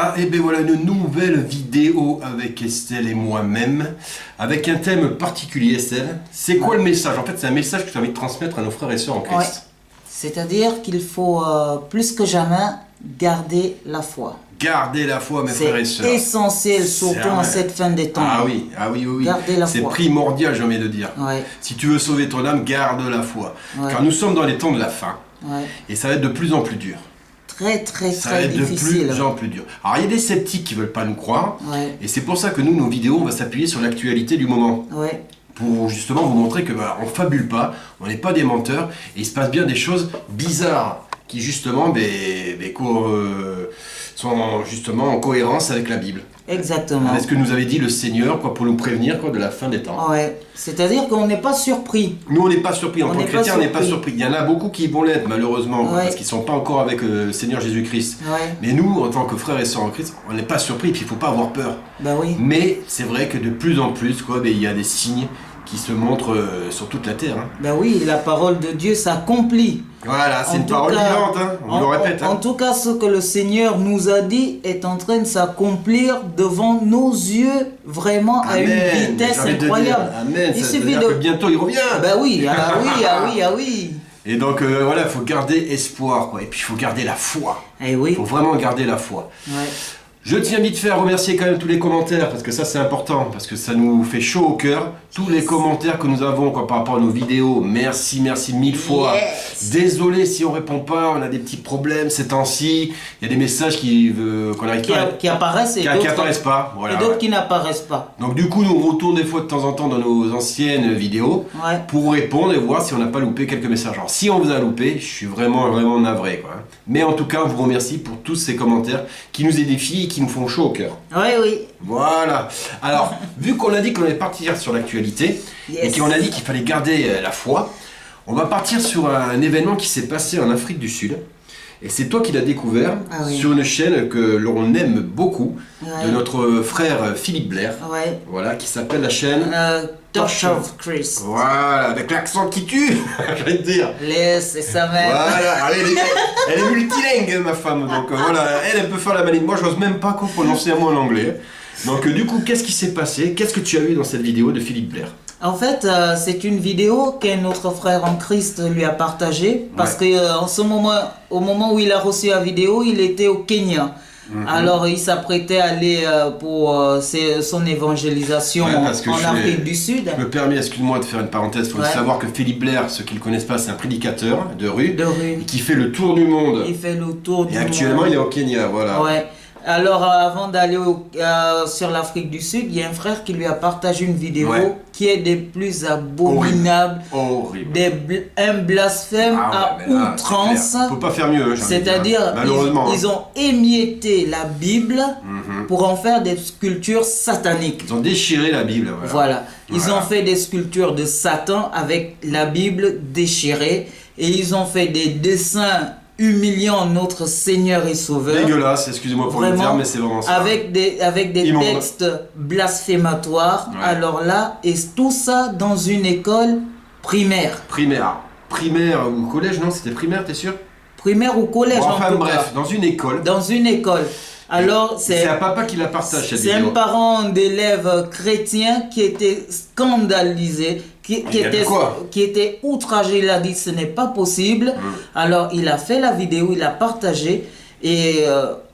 Voilà, et bien voilà une nouvelle vidéo avec Estelle et moi-même, avec un thème particulier, Estelle. C'est quoi le message? En fait, c'est un message que tu as envie de transmettre à nos frères et sœurs en Christ. Ouais. C'est-à-dire qu'il faut plus que jamais garder la foi. Garder la foi, mes frères et sœurs. C'est essentiel, surtout en cette fin des temps. Ah oui, oui. Garder la foi. C'est primordial, j'ai envie de dire. Ouais. Si tu veux sauver ton âme, garde la foi. Ouais. Car nous sommes dans les temps de la fin. Ouais. Et ça va être de plus en plus dur. Très difficile. De plus en plus dur. Alors il y a des sceptiques qui veulent pas nous croire. Ouais. Et c'est pour ça que nous, nos vidéos, on va s'appuyer sur l'actualité du moment. Ouais. Pour justement vous montrer que on fabule pas, on n'est pas des menteurs, et il se passe bien des choses bizarres qui justement sont justement en cohérence avec la Bible. Exactement. Avec ce que nous avait dit le Seigneur pour nous prévenir de la fin des temps. Ouais. C'est-à-dire qu'on n'est pas surpris. Nous on n'est pas surpris, en tant que chrétien on n'est pas surpris. Il y en a beaucoup qui vont l'être malheureusement, Ouais. parce qu'ils ne sont pas encore avec le Seigneur Jésus-Christ. Ouais. Mais nous, en tant que frères et sœurs en Christ, on n'est pas surpris, et puis il ne faut pas avoir peur. Ben oui. Mais c'est vrai que de plus en plus, il y a des signes qui se montrent sur toute la terre. Ben oui, la parole de Dieu s'accomplit. Voilà, c'est une parole vivante, on le répète. En tout cas, ce que le Seigneur nous a dit est en train de s'accomplir devant nos yeux, vraiment à une vitesse incroyable. Amen, Il ça suffit veut dire que bientôt il revient. Ben oui, ah oui. Et donc voilà, il faut garder espoir, et puis il faut garder la foi. Eh oui. Il faut vraiment garder la foi. Ouais. Je tiens vite fait à remercier quand même tous les commentaires, parce que ça c'est important, parce que ça nous fait chaud au cœur. Tous les commentaires que nous avons par rapport à nos vidéos, merci mille fois. Yes. Désolé si on répond pas, on a des petits problèmes ces temps-ci. Il y a des messages qu'on n'arrive pas Qui apparaissent et qui apparaissent pas. Voilà, et d'autres qui n'apparaissent pas. Donc du coup, nous on retourne des fois de temps en temps dans nos anciennes vidéos pour répondre et voir si on n'a pas loupé quelques messages. Alors si on vous a loupé, je suis vraiment navré, quoi. Mais en tout cas, on vous remercie pour tous ces commentaires qui nous édifient et qui nous font chaud au cœur. Oui. Voilà. Alors, vu qu'on a dit qu'on allait partir sur l'actualité et qu'on a dit qu'il fallait garder la foi, on va partir sur un événement qui s'est passé en Afrique du Sud. Et c'est toi qui l'as découvert sur une chaîne que l'on aime beaucoup, de notre frère Philippe Blair, voilà, qui s'appelle la chaîne Torch of Christ. Voilà, avec l'accent qui tue, je vais te dire. C'est ça même. Voilà, elle est multilingue, ma femme, donc voilà, elle peut faire la maline. Moi, je n'ose même pas prononcer un mot en anglais. Donc du coup, qu'est-ce qui s'est passé? Qu'est-ce que tu as vu dans cette vidéo de Philippe Blair? En fait, c'est une vidéo qu'un autre frère en Christ lui a partagée parce que au moment où il a reçu la vidéo, il était au Kenya. Alors, il s'apprêtait à aller pour son évangélisation en Afrique du Sud. Je me permets, excuse-moi de faire une parenthèse, il faut savoir que Philippe Blair, ceux qui ne le connaissent pas, c'est un prédicateur de rue. Et qui fait le tour du monde. Il fait le tour du monde. Et actuellement, il est au Kenya, voilà. Ouais. Alors, avant d'aller sur l'Afrique du Sud, il y a un frère qui lui a partagé une vidéo qui est des plus abominables, un blasphème à outrance. On ne peut pas faire mieux. C'est-à-dire, ils ont émietté la Bible pour en faire des sculptures sataniques. Ils ont déchiré la Bible. Voilà. Ils ont fait des sculptures de Satan avec la Bible déchirée et ils ont fait des dessins humiliant notre Seigneur et Sauveur. Dégueulasse, excusez-moi pour le terme, mais c'est vraiment ça. Avec des textes blasphématoires. Alors là, et tout ça dans une école primaire. Primaire ou collège, non? C'était primaire, t'es sûr? Primaire ou collège, enfin bref, dans une école. Dans une école. Alors, c'est un papa qui la partage cette vidéo. C'est un parent d'élèves chrétiens qui était scandalisé, qui était outragé. Il a dit ce n'est pas possible. Alors il a fait la vidéo, il l'a partagée et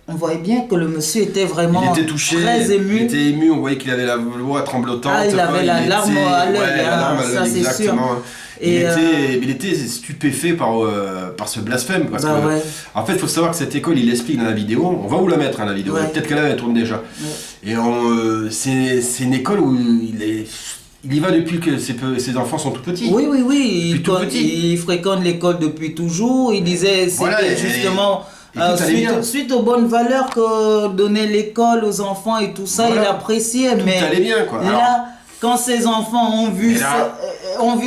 on voyait bien que le monsieur était vraiment très ému. Il était ému, on voyait qu'il avait la voix tremblotante. Il avait la larme à l'œil, ça c'est sûr. Et il était stupéfait par ce blasphème. Parce que, en fait, il faut savoir que cette école, il explique dans la vidéo, on va vous la mettre, la vidéo, peut-être qu'elle elle tourne déjà. Et c'est une école où il y va depuis que ses enfants sont tout petits. Oui. Il fréquente l'école depuis toujours. Il disait, c'était justement... suite aux bonnes valeurs que donnait l'école aux enfants et tout ça, il appréciait. Tout allait bien, quoi. Là, quand ses enfants ont vu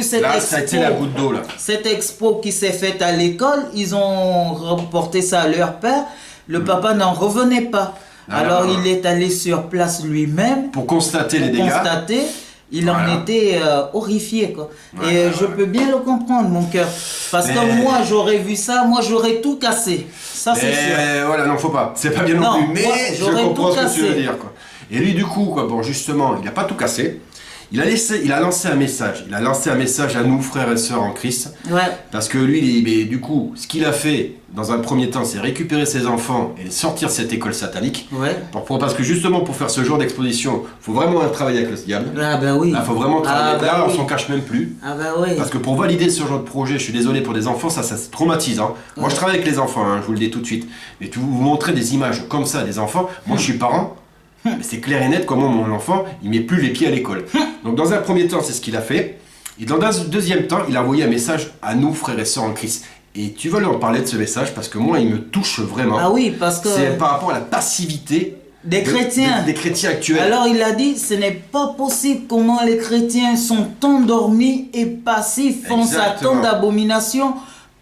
cette expo, ça a été la goutte d'eau, là. Cette expo qui s'est faite à l'école, ils ont reporté ça à leur père. Le papa n'en revenait pas. Alors il est allé sur place lui-même pour constater les dégâts. il en était horrifié, quoi. Et je peux bien le comprendre, mon cœur. Parce que moi, j'aurais vu ça, moi, j'aurais tout cassé. Ça, c'est sûr. Voilà, non, faut pas. C'est pas bien non plus. Mais je comprends ce que tu veux dire, quoi. Et lui, du coup, quoi, bon, justement, il n'a pas tout cassé. Il a lancé un message. Il a lancé un message à nous, frères et sœurs en Christ. Ouais. Parce que lui, du coup, ce qu'il a fait, dans un premier temps, c'est récupérer ses enfants et les sortir de cette école satanique. Ouais. Parce que justement, pour faire ce genre d'exposition, il faut vraiment travailler avec le diable. Ah ben oui. Là, il faut vraiment travailler. Là, on s'en cache même plus. Ah ben oui. Parce que pour valider ce genre de projet, je suis désolé pour des enfants, ça se traumatise. Hein. Moi, je travaille avec les enfants, hein, je vous le dis tout de suite. Mais vous montrez des images comme ça des enfants. Moi, je suis parent. Mais c'est clair et net comment mon enfant, il met plus les pieds à l'école. Donc dans un premier temps, c'est ce qu'il a fait. Et dans un deuxième temps, il a envoyé un message à nous, frères et sœurs en Christ. Et tu vas leur parler de ce message parce que moi, il me touche vraiment. Ah oui, parce que... C'est par rapport à la passivité des chrétiens. Des chrétiens actuels. Alors il a dit, ce n'est pas possible comment les chrétiens sont endormis et passifs, font sa tant d'abominations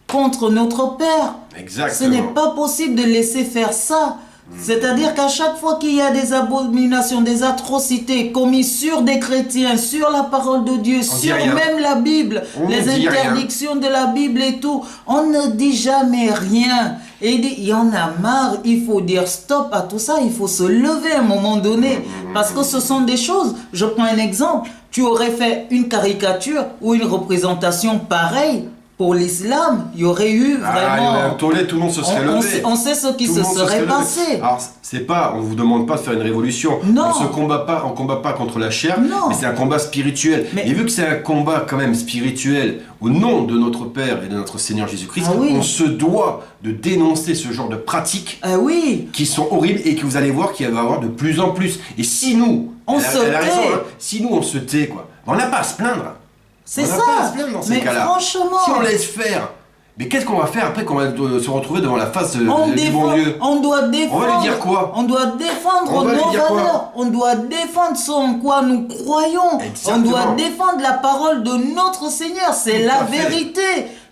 contre notre Père. Exactement. Ce n'est pas possible de laisser faire ça. C'est-à-dire qu'à chaque fois qu'il y a des abominations, des atrocités commises sur des chrétiens, sur la parole de Dieu, sur même la Bible, les interdictions de la Bible et tout, on ne dit jamais rien. Et il y en a marre, il faut dire stop à tout ça, il faut se lever à un moment donné. Parce que ce sont des choses, je prends un exemple, tu aurais fait une caricature ou une représentation pareille. Pour l'islam, il y aurait eu vraiment... un tollé, tout le monde se serait levé. On sait ce qui se serait passé. Alors, c'est pas, on vous demande pas de faire une révolution. Non. On combat pas contre la chair, mais c'est un combat spirituel. Et vu que c'est un combat quand même spirituel, au nom de notre Père et de notre Seigneur Jésus-Christ, on se doit de dénoncer ce genre de pratiques qui sont horribles et que vous allez voir qu'il va y avoir de plus en plus. Et si nous, elle a raison, hein, si nous on se tait, quoi, on n'a pas à se plaindre. C'est ça. Pas à se plaindre dans ces cas-là. Franchement. Si on laisse faire, mais qu'est-ce qu'on va faire après qu'on va se retrouver devant la face du bon Dieu? On doit défendre. On va lui dire quoi? On doit défendre nos valeurs. On doit défendre ce en quoi nous croyons. Exactement. On doit défendre la parole de notre Seigneur. C'est la vérité.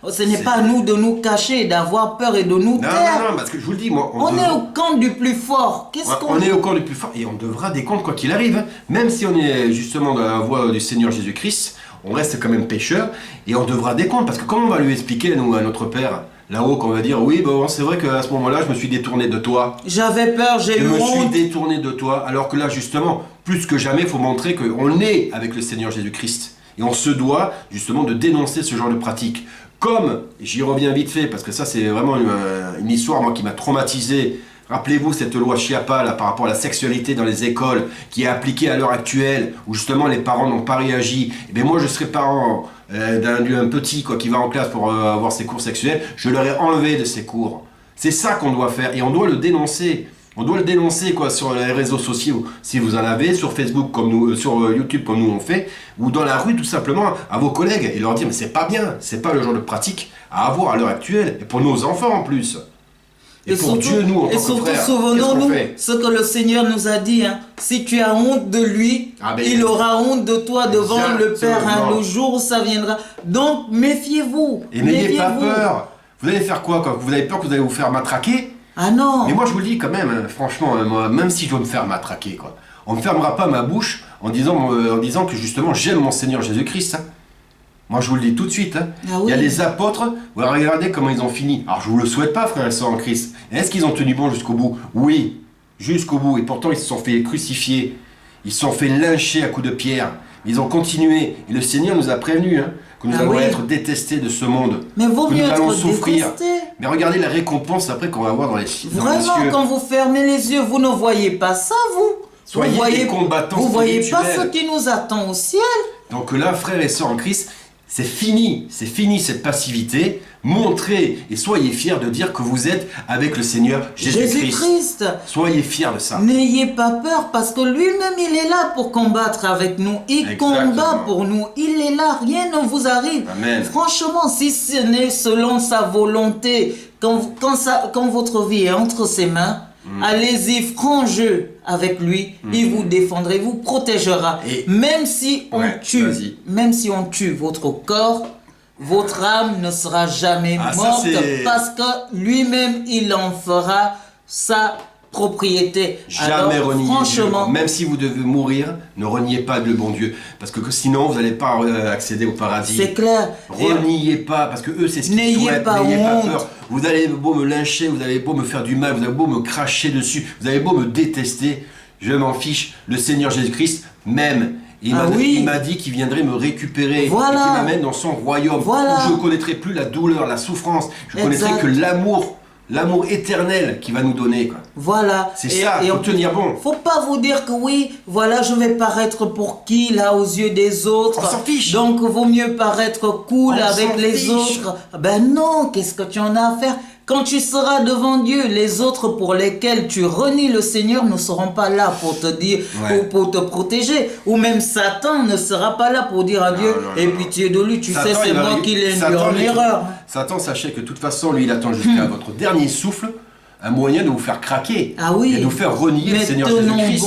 Ce n'est pas à nous de nous cacher, d'avoir peur et de nous taire. Non, parce que je vous le dis, moi... On est au camp du plus fort. On est au camp du plus fort et on devra des comptes quoi qu'il arrive. Même si on est justement dans la voie du Seigneur Jésus-Christ, on reste quand même pécheur et on devra des comptes. Parce que comment on va lui expliquer, nous, à notre Père, là-haut, qu'on va dire, oui, bon, c'est vrai qu'à ce moment-là, je me suis détourné de toi. J'avais peur, j'ai eu honte. Je me suis détourné de toi. Alors que là, justement, plus que jamais, il faut montrer qu'on est avec le Seigneur Jésus-Christ. Et on se doit, justement, de dénoncer ce genre de pratique. Comme, j'y reviens vite fait, parce que ça c'est vraiment une histoire moi qui m'a traumatisé. Rappelez-vous cette loi Chiappa là, par rapport à la sexualité dans les écoles qui est appliquée à l'heure actuelle, où justement les parents n'ont pas réagi. Et bien moi je serais parent d'un petit quoi, qui va en classe pour avoir ses cours sexuels, je l'aurais enlevé de ses cours. C'est ça qu'on doit faire et on doit le dénoncer. On doit le dénoncer quoi, sur les réseaux sociaux, si vous en avez, sur Facebook, comme nous, sur YouTube, comme nous on fait, ou dans la rue, tout simplement, à vos collègues, et leur dire, mais c'est pas bien, c'est pas le genre de pratique à avoir à l'heure actuelle, et pour nos enfants en plus. Et pour surtout, Dieu, nous, en tant que frères, et surtout, souvenons-nous ce que le Seigneur nous a dit, hein. Si tu as honte de lui, il aura honte de toi devant le Père, hein, le jour où ça viendra. Donc, méfiez-vous. Et n'ayez pas peur. Vous allez faire quoi, quand vous avez peur que vous allez vous faire matraquer? Ah non. Mais moi je vous le dis quand même, hein, franchement, moi, même si je dois me faire matraquer, quoi, on ne fermera pas ma bouche en disant que justement j'aime mon Seigneur Jésus-Christ. Hein. Moi je vous le dis tout de suite. Hein. Il y a les apôtres, vous regardez comment ils ont fini. Alors je vous le souhaite pas, frères et sœurs en Christ. Est-ce qu'ils ont tenu bon jusqu'au bout? Oui, jusqu'au bout. Et pourtant ils se sont fait crucifier. Ils se sont fait lyncher à coups de pierre. Ils ont continué. Et le Seigneur nous a prévenus. Hein, que nous allons être détestés de ce monde, mais vaut que mieux nous allons être souffrir. Détesté. Mais regardez la récompense après qu'on va avoir dans les cieux. Vraiment, quand vous fermez les yeux, vous ne voyez pas ça, vous. Soyez des combattants Vous voyez pas spirituels. ce qui nous attend au ciel. Donc là, frères et sœurs en Christ, c'est fini cette passivité. Montrez et soyez fiers de dire que vous êtes avec le Seigneur Jésus-Christ. Soyez fiers de ça. N'ayez pas peur parce que lui-même il est là pour combattre avec nous. Il combat pour nous. Il est là. Rien ne vous arrive. Amen. Franchement, si ce n'est selon sa volonté, quand votre vie est entre ses mains, allez-y franc jeu avec lui. Il vous défendra, il vous protégera. Et même si on tue votre corps, votre âme ne sera jamais morte parce que lui-même, il en fera sa propriété. Jamais renier franchement, Dieu. Même si vous devez mourir, ne reniez pas le bon Dieu. Parce que sinon, vous n'allez pas accéder au paradis. c'est clair. Reniez pas, parce que eux, c'est ce qu'ils N'ayez souhaitent. pas N'ayez pas honte. peur. Vous allez beau me lyncher, vous allez beau me faire du mal, vous avez beau me cracher dessus, vous avez beau me détester, je m'en fiche. Le Seigneur Jésus-Christ m'aime. Il m'a dit qu'il viendrait me récupérer et qu'il m'amène dans son royaume où je ne connaîtrai plus la douleur, la souffrance. Je connaîtrai que l'amour éternel qu'il va nous donner. Quoi. Voilà. C'est ça, il faut tenir bon. Faut pas vous dire que oui, voilà, je vais paraître pour qui là aux yeux des autres. On s'en fiche. Donc vaut mieux paraître cool avec les autres. Ben non, qu'est-ce que tu en as à faire? Quand tu seras devant Dieu, les autres pour lesquels tu renies le Seigneur ne seront pas là pour te dire ou pour te protéger. Ou même Satan ne sera pas là pour dire à Dieu, aie pitié de lui, tu sais, c'est moi qui l'ai induit en erreur. Satan, sachez que de toute façon, lui, il attend jusqu'à votre dernier souffle un moyen de vous faire craquer et de vous faire renier le Seigneur Jésus-Christ.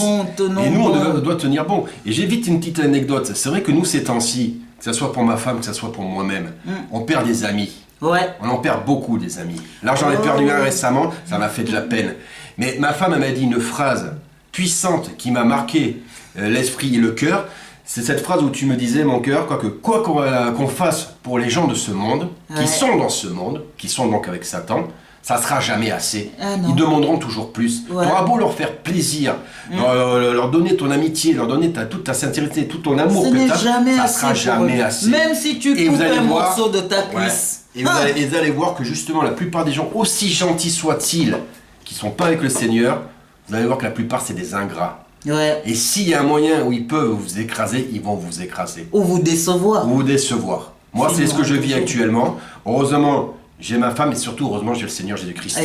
Et nous, on doit tenir bon. Et j'évite une petite anecdote. C'est vrai que nous, ces temps-ci, que ce soit pour ma femme, que ce soit pour moi-même, on perd des amis. Ouais. On en perd beaucoup des amis. Là, j'en ai perdu un récemment, ça m'a fait de la peine. Mais ma femme, elle m'a dit une phrase puissante qui m'a marqué l'esprit et le cœur. C'est cette phrase où tu me disais, mon cœur, quoi qu'on fasse pour les gens de ce monde, qui sont dans ce monde, qui sont donc avec Satan, ça ne sera jamais assez. Ils demanderont toujours plus. Tu auras beau leur faire plaisir, leur donner ton amitié, leur donner toute ta sincérité, tout ton amour que tu as, ça ne sera jamais assez. Même si tu coupes un morceau de ta cuisse. Et vous allez voir que justement, la plupart des gens, aussi gentils soient-ils, qui ne sont pas avec le Seigneur, vous allez voir que la plupart, c'est des ingrats. Ouais. Et s'il y a un moyen où ils peuvent vous écraser, ils vont vous écraser. Ou vous décevoir. Moi, c'est ce que je vis actuellement. Heureusement, j'ai ma femme et surtout, heureusement, j'ai le Seigneur Jésus-Christ.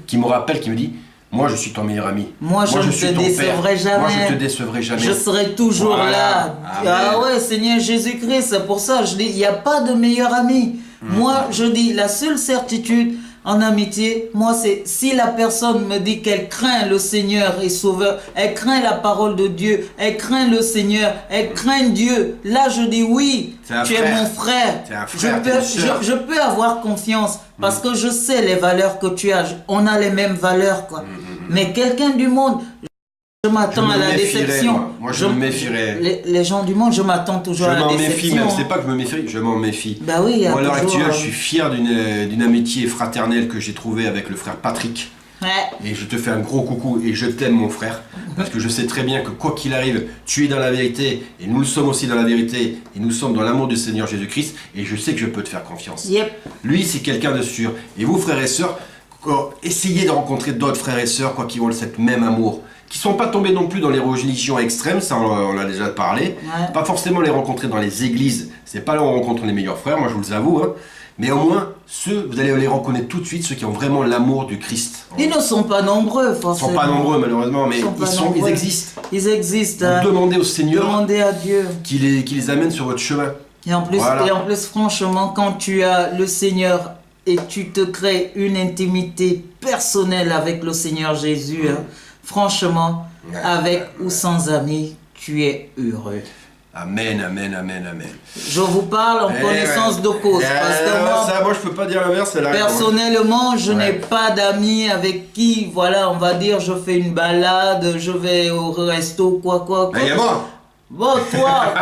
Qui me rappelle, qui me dit, moi, je suis ton meilleur ami. Moi, je ne te décevrai jamais. Moi, je ne te décevrai jamais. Je serai toujours là. Amen. Ah ouais, Seigneur Jésus-Christ, c'est pour ça, je dis, il n'y a pas de meilleur ami. Moi, je dis, la seule certitude en amitié, moi, c'est si la personne me dit qu'elle craint le Seigneur et Sauveur, elle craint la parole de Dieu, elle craint le Seigneur, elle craint Dieu, là, je dis oui, tu es mon frère. Je peux avoir confiance parce que je sais les valeurs que tu as. On a les mêmes valeurs, quoi. Mais quelqu'un du monde... Je m'attends à la déception. Moi, je me méfierais. Les gens du monde, je m'attends toujours à la déception. Je m'en méfie, même. C'est pas que je me méfie, je m'en méfie. Bah oui, moi, à l'heure actuelle, je suis fier d'une amitié fraternelle que j'ai trouvée avec le frère Patrick. Ouais. Et je te fais un gros coucou et je t'aime, mon frère. Parce que je sais très bien que quoi qu'il arrive, tu es dans la vérité. Et nous le sommes aussi dans la vérité. Et nous sommes dans l'amour du Seigneur Jésus-Christ. Et je sais que je peux te faire confiance. Yep. Lui, c'est quelqu'un de sûr. Et vous, frères et sœurs, essayez de rencontrer d'autres frères et sœurs qui ont ce même amour. Qui ne sont pas tombés non plus dans les religions extrêmes, ça on a déjà parlé. Ouais. Pas forcément les rencontrer dans les églises, c'est pas là où on rencontre les meilleurs frères, moi je vous avoue. Hein. Mais au moins, vous allez les reconnaître tout de suite, ceux qui ont vraiment l'amour du Christ. Ils ne sont pas nombreux, forcément. Ils ne sont pas nombreux, malheureusement, mais ils existent. Ils existent. Vous demandez au Seigneur demandez à Dieu qui les amène sur votre chemin. Et en plus, franchement, quand tu as le Seigneur et tu te crées une intimité personnelle avec le Seigneur Jésus, franchement, avec ou sans amis, tu es heureux. Amen, amen, amen, amen. Je vous parle en connaissance de cause. Parce que moi, je peux pas dire l'inverse. Personnellement, je n'ai pas d'amis avec qui, voilà, on va dire, je fais une balade, je vais au resto, quoi. Il y a moi. Bon, toi.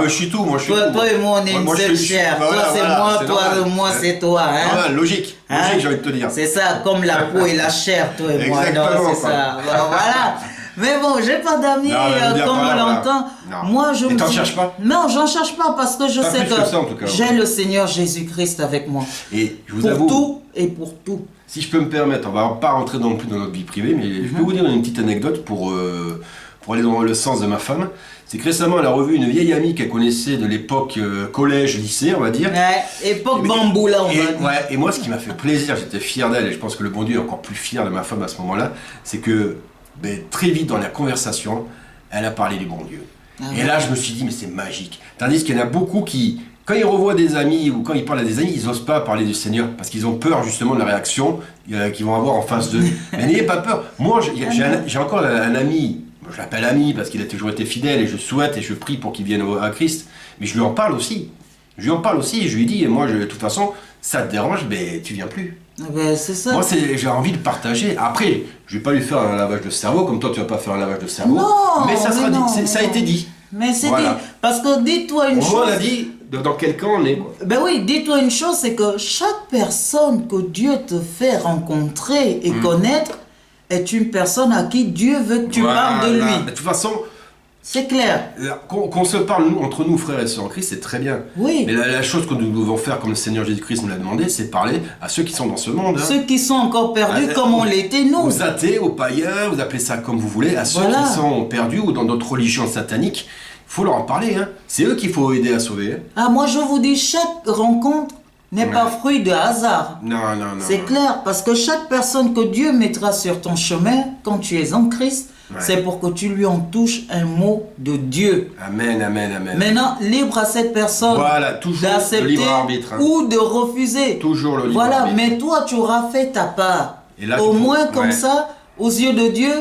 Je suis tout, moi je suis toi, tout. Toi et moi, on est une seule chair. Toi, c'est moi, c'est toi. Hein? Logique, j'ai envie de te dire. C'est ça, comme la peau et la chair, toi et moi. Exactement. C'est ça. Voilà. Mais bon, j'ai pas d'amis comme on l'entend. Moi, je me t'en cherches pas? Non, j'en cherche pas parce que je sais que ça, j'ai le Seigneur Jésus-Christ avec moi. Et je vous avoue. Pour tout et pour tout. Si je peux me permettre, on va pas rentrer non plus dans notre vie privée, mais je peux vous dire une petite anecdote pour aller dans le sens de ma femme. C'est que récemment, elle a revu une vieille amie qu'elle connaissait de l'époque collège, lycée, on va dire. Ouais, époque bambou là, on va dire. Ouais, et moi, ce qui m'a fait plaisir, j'étais fier d'elle, et je pense que le bon Dieu est encore plus fier de ma femme à ce moment-là, c'est que très vite dans la conversation, elle a parlé du bon Dieu. Et là, je me suis dit, mais c'est magique. Tandis qu'il y en a beaucoup qui, quand ils revoient des amis ou quand ils parlent à des amis, ils n'osent pas parler du Seigneur parce qu'ils ont peur justement de la réaction qu'ils vont avoir en face d'eux. Mais n'ayez pas peur. Moi, j'ai encore un ami. Je l'appelle ami parce qu'il a toujours été fidèle et je souhaite et je prie pour qu'il vienne à Christ. Mais je lui en parle aussi. Je lui en parle aussi et je lui dis, moi, de toute façon, ça te dérange, mais tu viens plus. Ben, c'est ça. Moi, j'ai envie de partager. Après, je vais pas lui faire un lavage de cerveau, comme toi, tu vas pas faire un lavage de cerveau. Non, mais ça sera dit, ça a été dit. Mais c'est dit. Parce que dis-toi une chose. On a dit dans quel camp on est. Quoi. Ben oui, dis-toi une chose, c'est que chaque personne que Dieu te fait rencontrer et connaître est une personne à qui Dieu veut que tu parles de lui. De toute façon, c'est clair. Qu'on se parle entre nous, frères et sœurs en Christ, c'est très bien. Oui. Mais la chose que nous devons faire, comme le Seigneur Jésus-Christ nous l'a demandé, c'est parler à ceux qui sont dans ce monde. Hein. Ceux qui sont encore perdus comme on l'était nous. Aux athées, aux païens, vous appelez ça comme vous voulez, à ceux qui sont perdus ou dans d'autres religions sataniques. Il faut leur en parler. Hein. C'est eux qu'il faut aider à sauver. Hein. Ah, moi je vous dis, chaque rencontre n'est pas fruit de hasard. Non. C'est clair, parce que chaque personne que Dieu mettra sur ton chemin, quand tu es en Christ, c'est pour que tu lui en touches un mot de Dieu. Amen. Maintenant, libre à cette personne d'accepter ou de refuser. Toujours le libre arbitre. Mais toi, tu auras fait ta part. Et là, au moins comme ça, aux yeux de Dieu,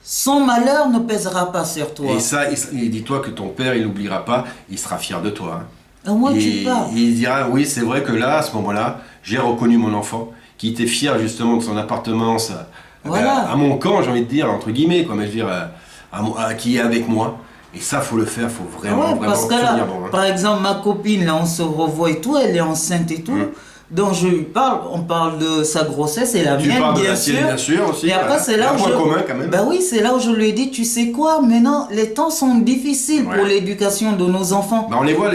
son malheur ne pèsera pas sur toi. Et ça, dis-toi que ton père, il n'oubliera pas, il sera fier de toi. Hein. Au moins tu parles. Il dira, oui, c'est vrai que là, à ce moment-là, j'ai reconnu mon enfant, qui était fier justement de son appartenance à mon camp, j'ai envie de dire, entre guillemets, quoi, mais je veux dire, qui est avec moi. Et ça, faut le faire, faut vraiment parce que là, bon, hein. Par exemple, ma copine, là, on se revoit et tout, elle est enceinte et tout. Donc je lui parle, on parle de sa grossesse et la mienne, bien sûr. Aussi, et après, c'est là où c'est là où je lui ai dit, tu sais quoi, maintenant, les temps sont difficiles pour l'éducation de nos enfants. On les voit,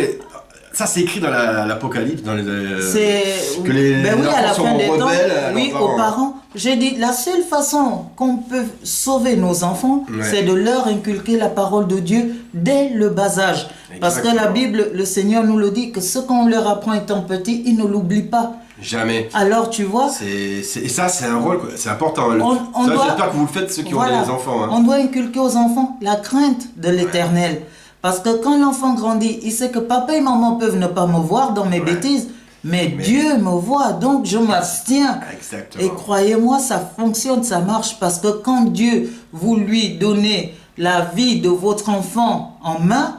ça c'est écrit dans l'Apocalypse, dans les que les enfants à la sont fin des rebelles temps, aux parents. J'ai dit, la seule façon qu'on peut sauver nos enfants, c'est de leur inculquer la parole de Dieu dès le bas âge. Parce que la Bible, le Seigneur nous le dit, que ce qu'on leur apprend étant petit, ils ne l'oublient pas. Jamais. Alors tu vois. Et ça, c'est un rôle, c'est important. J'espère que vous le faites, ceux qui ont des enfants. Hein. On doit inculquer aux enfants la crainte de l'Éternel. Parce que quand l'enfant grandit, il sait que papa et maman peuvent ne pas me voir dans mes bêtises. Mais Dieu me voit, donc je m'abstiens. Exactement. Et croyez-moi, ça fonctionne, ça marche. Parce que quand Dieu vous lui donnez la vie de votre enfant en main,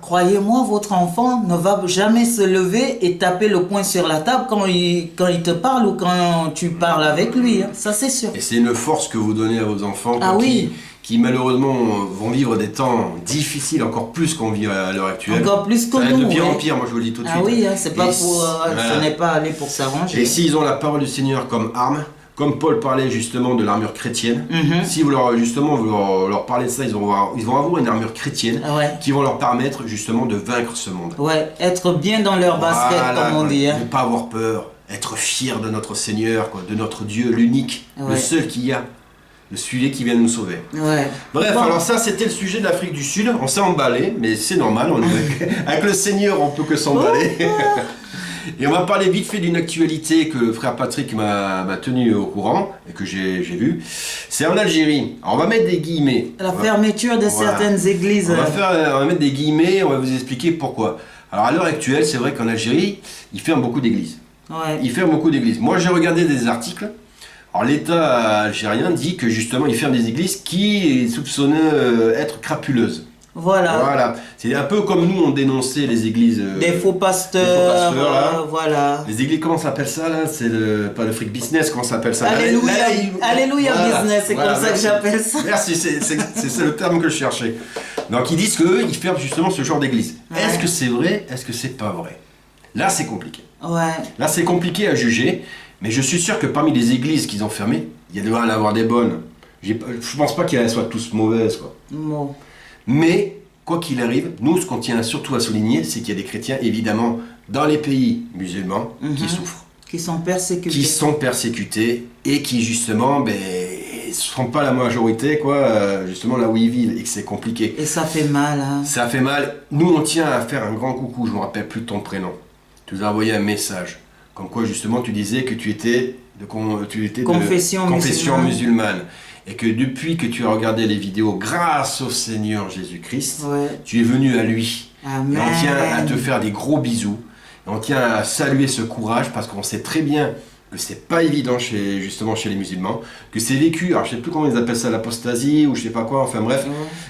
croyez-moi, votre enfant ne va jamais se lever et taper le poing sur la table quand il te parle ou quand tu parles avec lui. Hein. Ça, c'est sûr. Et c'est une force que vous donnez à vos enfants qui malheureusement vont vivre des temps difficiles, encore plus qu'on vit à l'heure actuelle. Encore plus que nous. Ça va être de pire en pire, moi je vous le dis tout de suite. Ah oui, hein, c'est pas pour, ce n'est pas aller pour s'arranger. Et s'ils ont la parole du Seigneur comme arme, comme Paul parlait justement de l'armure chrétienne, si vous leur parlez de ça, ils vont avoir une armure chrétienne qui vont leur permettre justement de vaincre ce monde. Ouais, être bien dans leur basket, comme on dit. Hein. Ne pas avoir peur, être fier de notre Seigneur, de notre Dieu, l'unique, le seul qu'il y a. Celui qui vient de nous sauver. Bref, alors ça c'était le sujet de l'Afrique du Sud. On s'est emballé, mais c'est normal. Avec le Seigneur, on peut que s'emballer. Et on va parler vite fait d'une actualité que le frère Patrick m'a tenu au courant et que j'ai vu. C'est en Algérie. Alors on va mettre des guillemets. La fermeture de certaines églises. On va mettre des guillemets. On va vous expliquer pourquoi. Alors à l'heure actuelle, c'est vrai qu'en Algérie, ils ferment beaucoup d'églises. Ils ferment beaucoup d'églises. Moi, j'ai regardé des articles. Alors l'État algérien dit que justement il ferme des églises qui soupçonnaient être crapuleuses. Voilà. C'est un peu comme nous on dénonçait les églises. Des faux pasteurs. Là. Voilà. Les églises, comment ça s'appelle ça là? C'est pas le freak business, comment ça s'appelle ça? Alléluia business, c'est comme ça que j'appelle ça. Merci, c'est le terme que je cherchais. Donc ils disent qu'eux ils ferment justement ce genre d'église. Est-ce que c'est vrai? Est-ce que c'est pas vrai? Là c'est compliqué. Là c'est compliqué à juger. Mais je suis sûr que parmi les églises qu'ils ont fermées, il doit y en avoir des bonnes. Je pense pas qu'elles soient tous mauvaises, quoi. Non. Mais, quoi qu'il arrive, nous, ce qu'on tient surtout à souligner, c'est qu'il y a des chrétiens, évidemment, dans les pays musulmans, qui souffrent. Qui sont persécutés. Qui sont persécutés et qui, justement, ne sont pas la majorité, quoi, justement, là où ils vivent, et que c'est compliqué. Et ça fait mal, hein. Ça fait mal. Nous, on tient à faire un grand coucou, je me rappelle plus de ton prénom. Tu nous as envoyé un message. Comme quoi, justement, tu disais que tu étais de confession musulmane. Et que depuis que tu as regardé les vidéos, grâce au Seigneur Jésus-Christ, tu es venu à lui. Amen. Et on tient à te faire des gros bisous. Et on tient à saluer ce courage parce qu'on sait très bien que c'est pas évident justement chez les musulmans, que c'est vécu, alors je sais plus comment ils appellent ça, l'apostasie ou je sais pas quoi, enfin bref,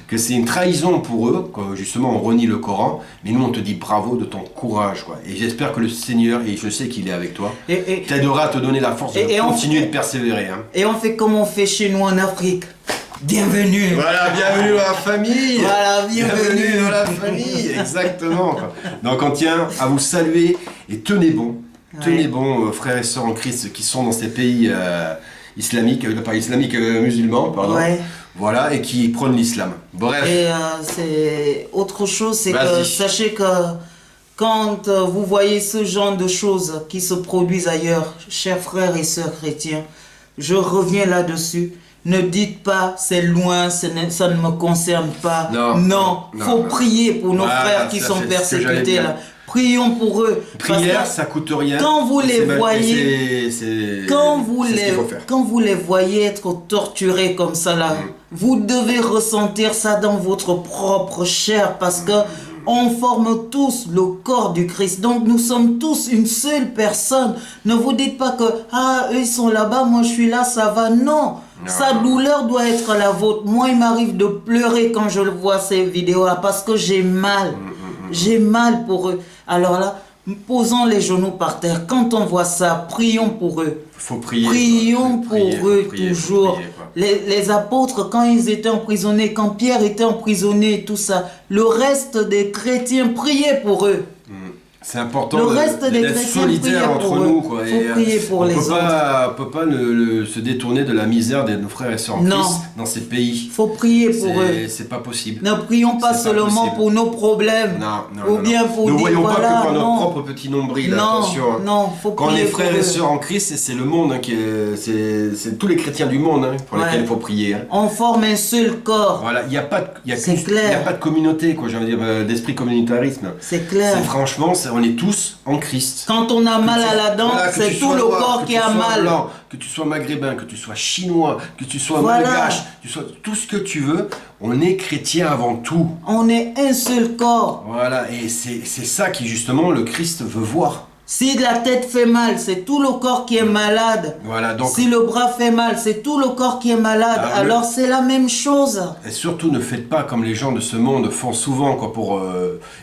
que c'est une trahison pour eux, quand justement on renie le Coran, mais nous on te dit bravo de ton courage, quoi. Et j'espère que le Seigneur, et je sais qu'il est avec toi, t'aidera à te donner la force de continuer de persévérer. Hein. Et on fait comme on fait chez nous en Afrique. Bienvenue. Voilà, bienvenue dans la famille. Voilà, bienvenue dans la famille, exactement. Donc on tient à vous saluer et tenez bon. Tenez bon, frères et sœurs en Christ qui sont dans ces pays islamiques, pas islamiques, musulmans, pardon. Ouais. Voilà, et qui prônent l'islam. Bref. Et c'est autre chose, c'est que sachez que quand vous voyez ce genre de choses qui se produisent ailleurs, chers frères et sœurs chrétiens, je reviens là-dessus. Ne dites pas c'est loin, ça ne me concerne pas. Non, faut prier pour nos frères qui sont persécutés là. Prions pour eux. Prière, ça coûte rien. Quand vous les voyez, quand vous les voyez être torturés comme ça là, vous devez ressentir ça dans votre propre chair parce que on forme tous le corps du Christ. Donc nous sommes tous une seule personne. Ne vous dites pas que eux ils sont là-bas, moi je suis là, ça va. Non. Sa douleur doit être la vôtre. Moi, il m'arrive de pleurer quand je vois ces vidéos-là parce que j'ai mal. J'ai mal pour eux. Alors là, posons les genoux par terre. Quand on voit ça, prions pour eux. Faut prier. Prions pour eux toujours. Les apôtres, quand ils étaient emprisonnés, quand Pierre était emprisonné, tout ça, le reste des chrétiens priaient pour eux. C'est important d'être solidaire entre nous. Quoi. Faut prier pour les autres. On ne peut pas se détourner de la misère de nos frères et sœurs en Christ dans ces pays. Il faut prier pour eux. C'est pas possible. Ne prions pas seulement pour nos problèmes. Ou bien pour ne dire voyons pas que pour notre propre petit nombril. Attention. Faut quand prier les frères et sœurs en Christ, c'est le monde. C'est tous les chrétiens du monde pour lesquels il faut prier. On forme un seul corps. Voilà, il n'y a pas de communauté, quoi, j'ai envie de dire, d'esprit communautarisme. C'est clair. Franchement, on est tous en Christ. Quand on a mal à la dent, c'est tout le corps qui a mal. Blanc, que tu sois maghrébin, que tu sois chinois, que tu sois malgache, que tu sois tout ce que tu veux, on est chrétien avant tout. On est un seul corps. Voilà, et c'est ça qui justement le Christ veut voir. Si la tête fait mal, c'est tout le corps qui est malade. Voilà, donc, si le bras fait mal, c'est tout le corps qui est malade. Alors c'est la même chose. Et surtout, ne faites pas comme les gens de ce monde font souvent pour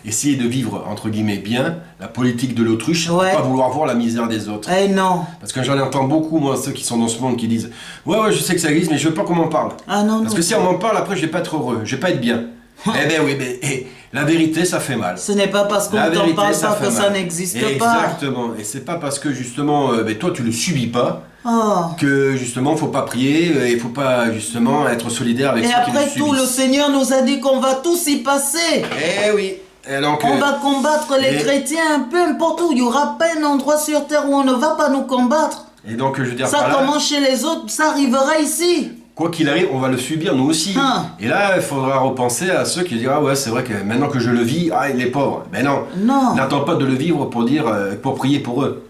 essayer de vivre, entre guillemets, bien, la politique de l'autruche, pour pas vouloir voir la misère des autres. Non. Parce que j'en entends beaucoup, moi, ceux qui sont dans ce monde, qui disent « Ouais, je sais que ça existe, mais je veux pas qu'on m'en parle. » Parce que si on m'en parle, après, je vais pas être heureux, je vais pas être bien. Eh ben oui, la vérité, ça fait mal. Ce n'est pas parce qu'on t'en parle pas que ça n'existe pas. Exactement. Et c'est pas parce que justement, toi tu le subis pas, que justement, faut pas prier, et faut pas justement être solidaire avec ceux qui le subissent. Et après tout, le Seigneur nous a dit qu'on va tous y passer. Eh oui. Donc, on va combattre les chrétiens, peu importe où. Il n'y aura pas un endroit sur terre où on ne va pas nous combattre. Et donc, je veux dire, ça commence chez les autres, ça arrivera ici. Quoi qu'il arrive, on va le subir nous aussi. Et là, il faudra repenser à ceux qui disent « Ah ouais, c'est vrai que maintenant que je le vis, il est pauvre. » Ben non. N'attends pas de le vivre pour prier pour eux.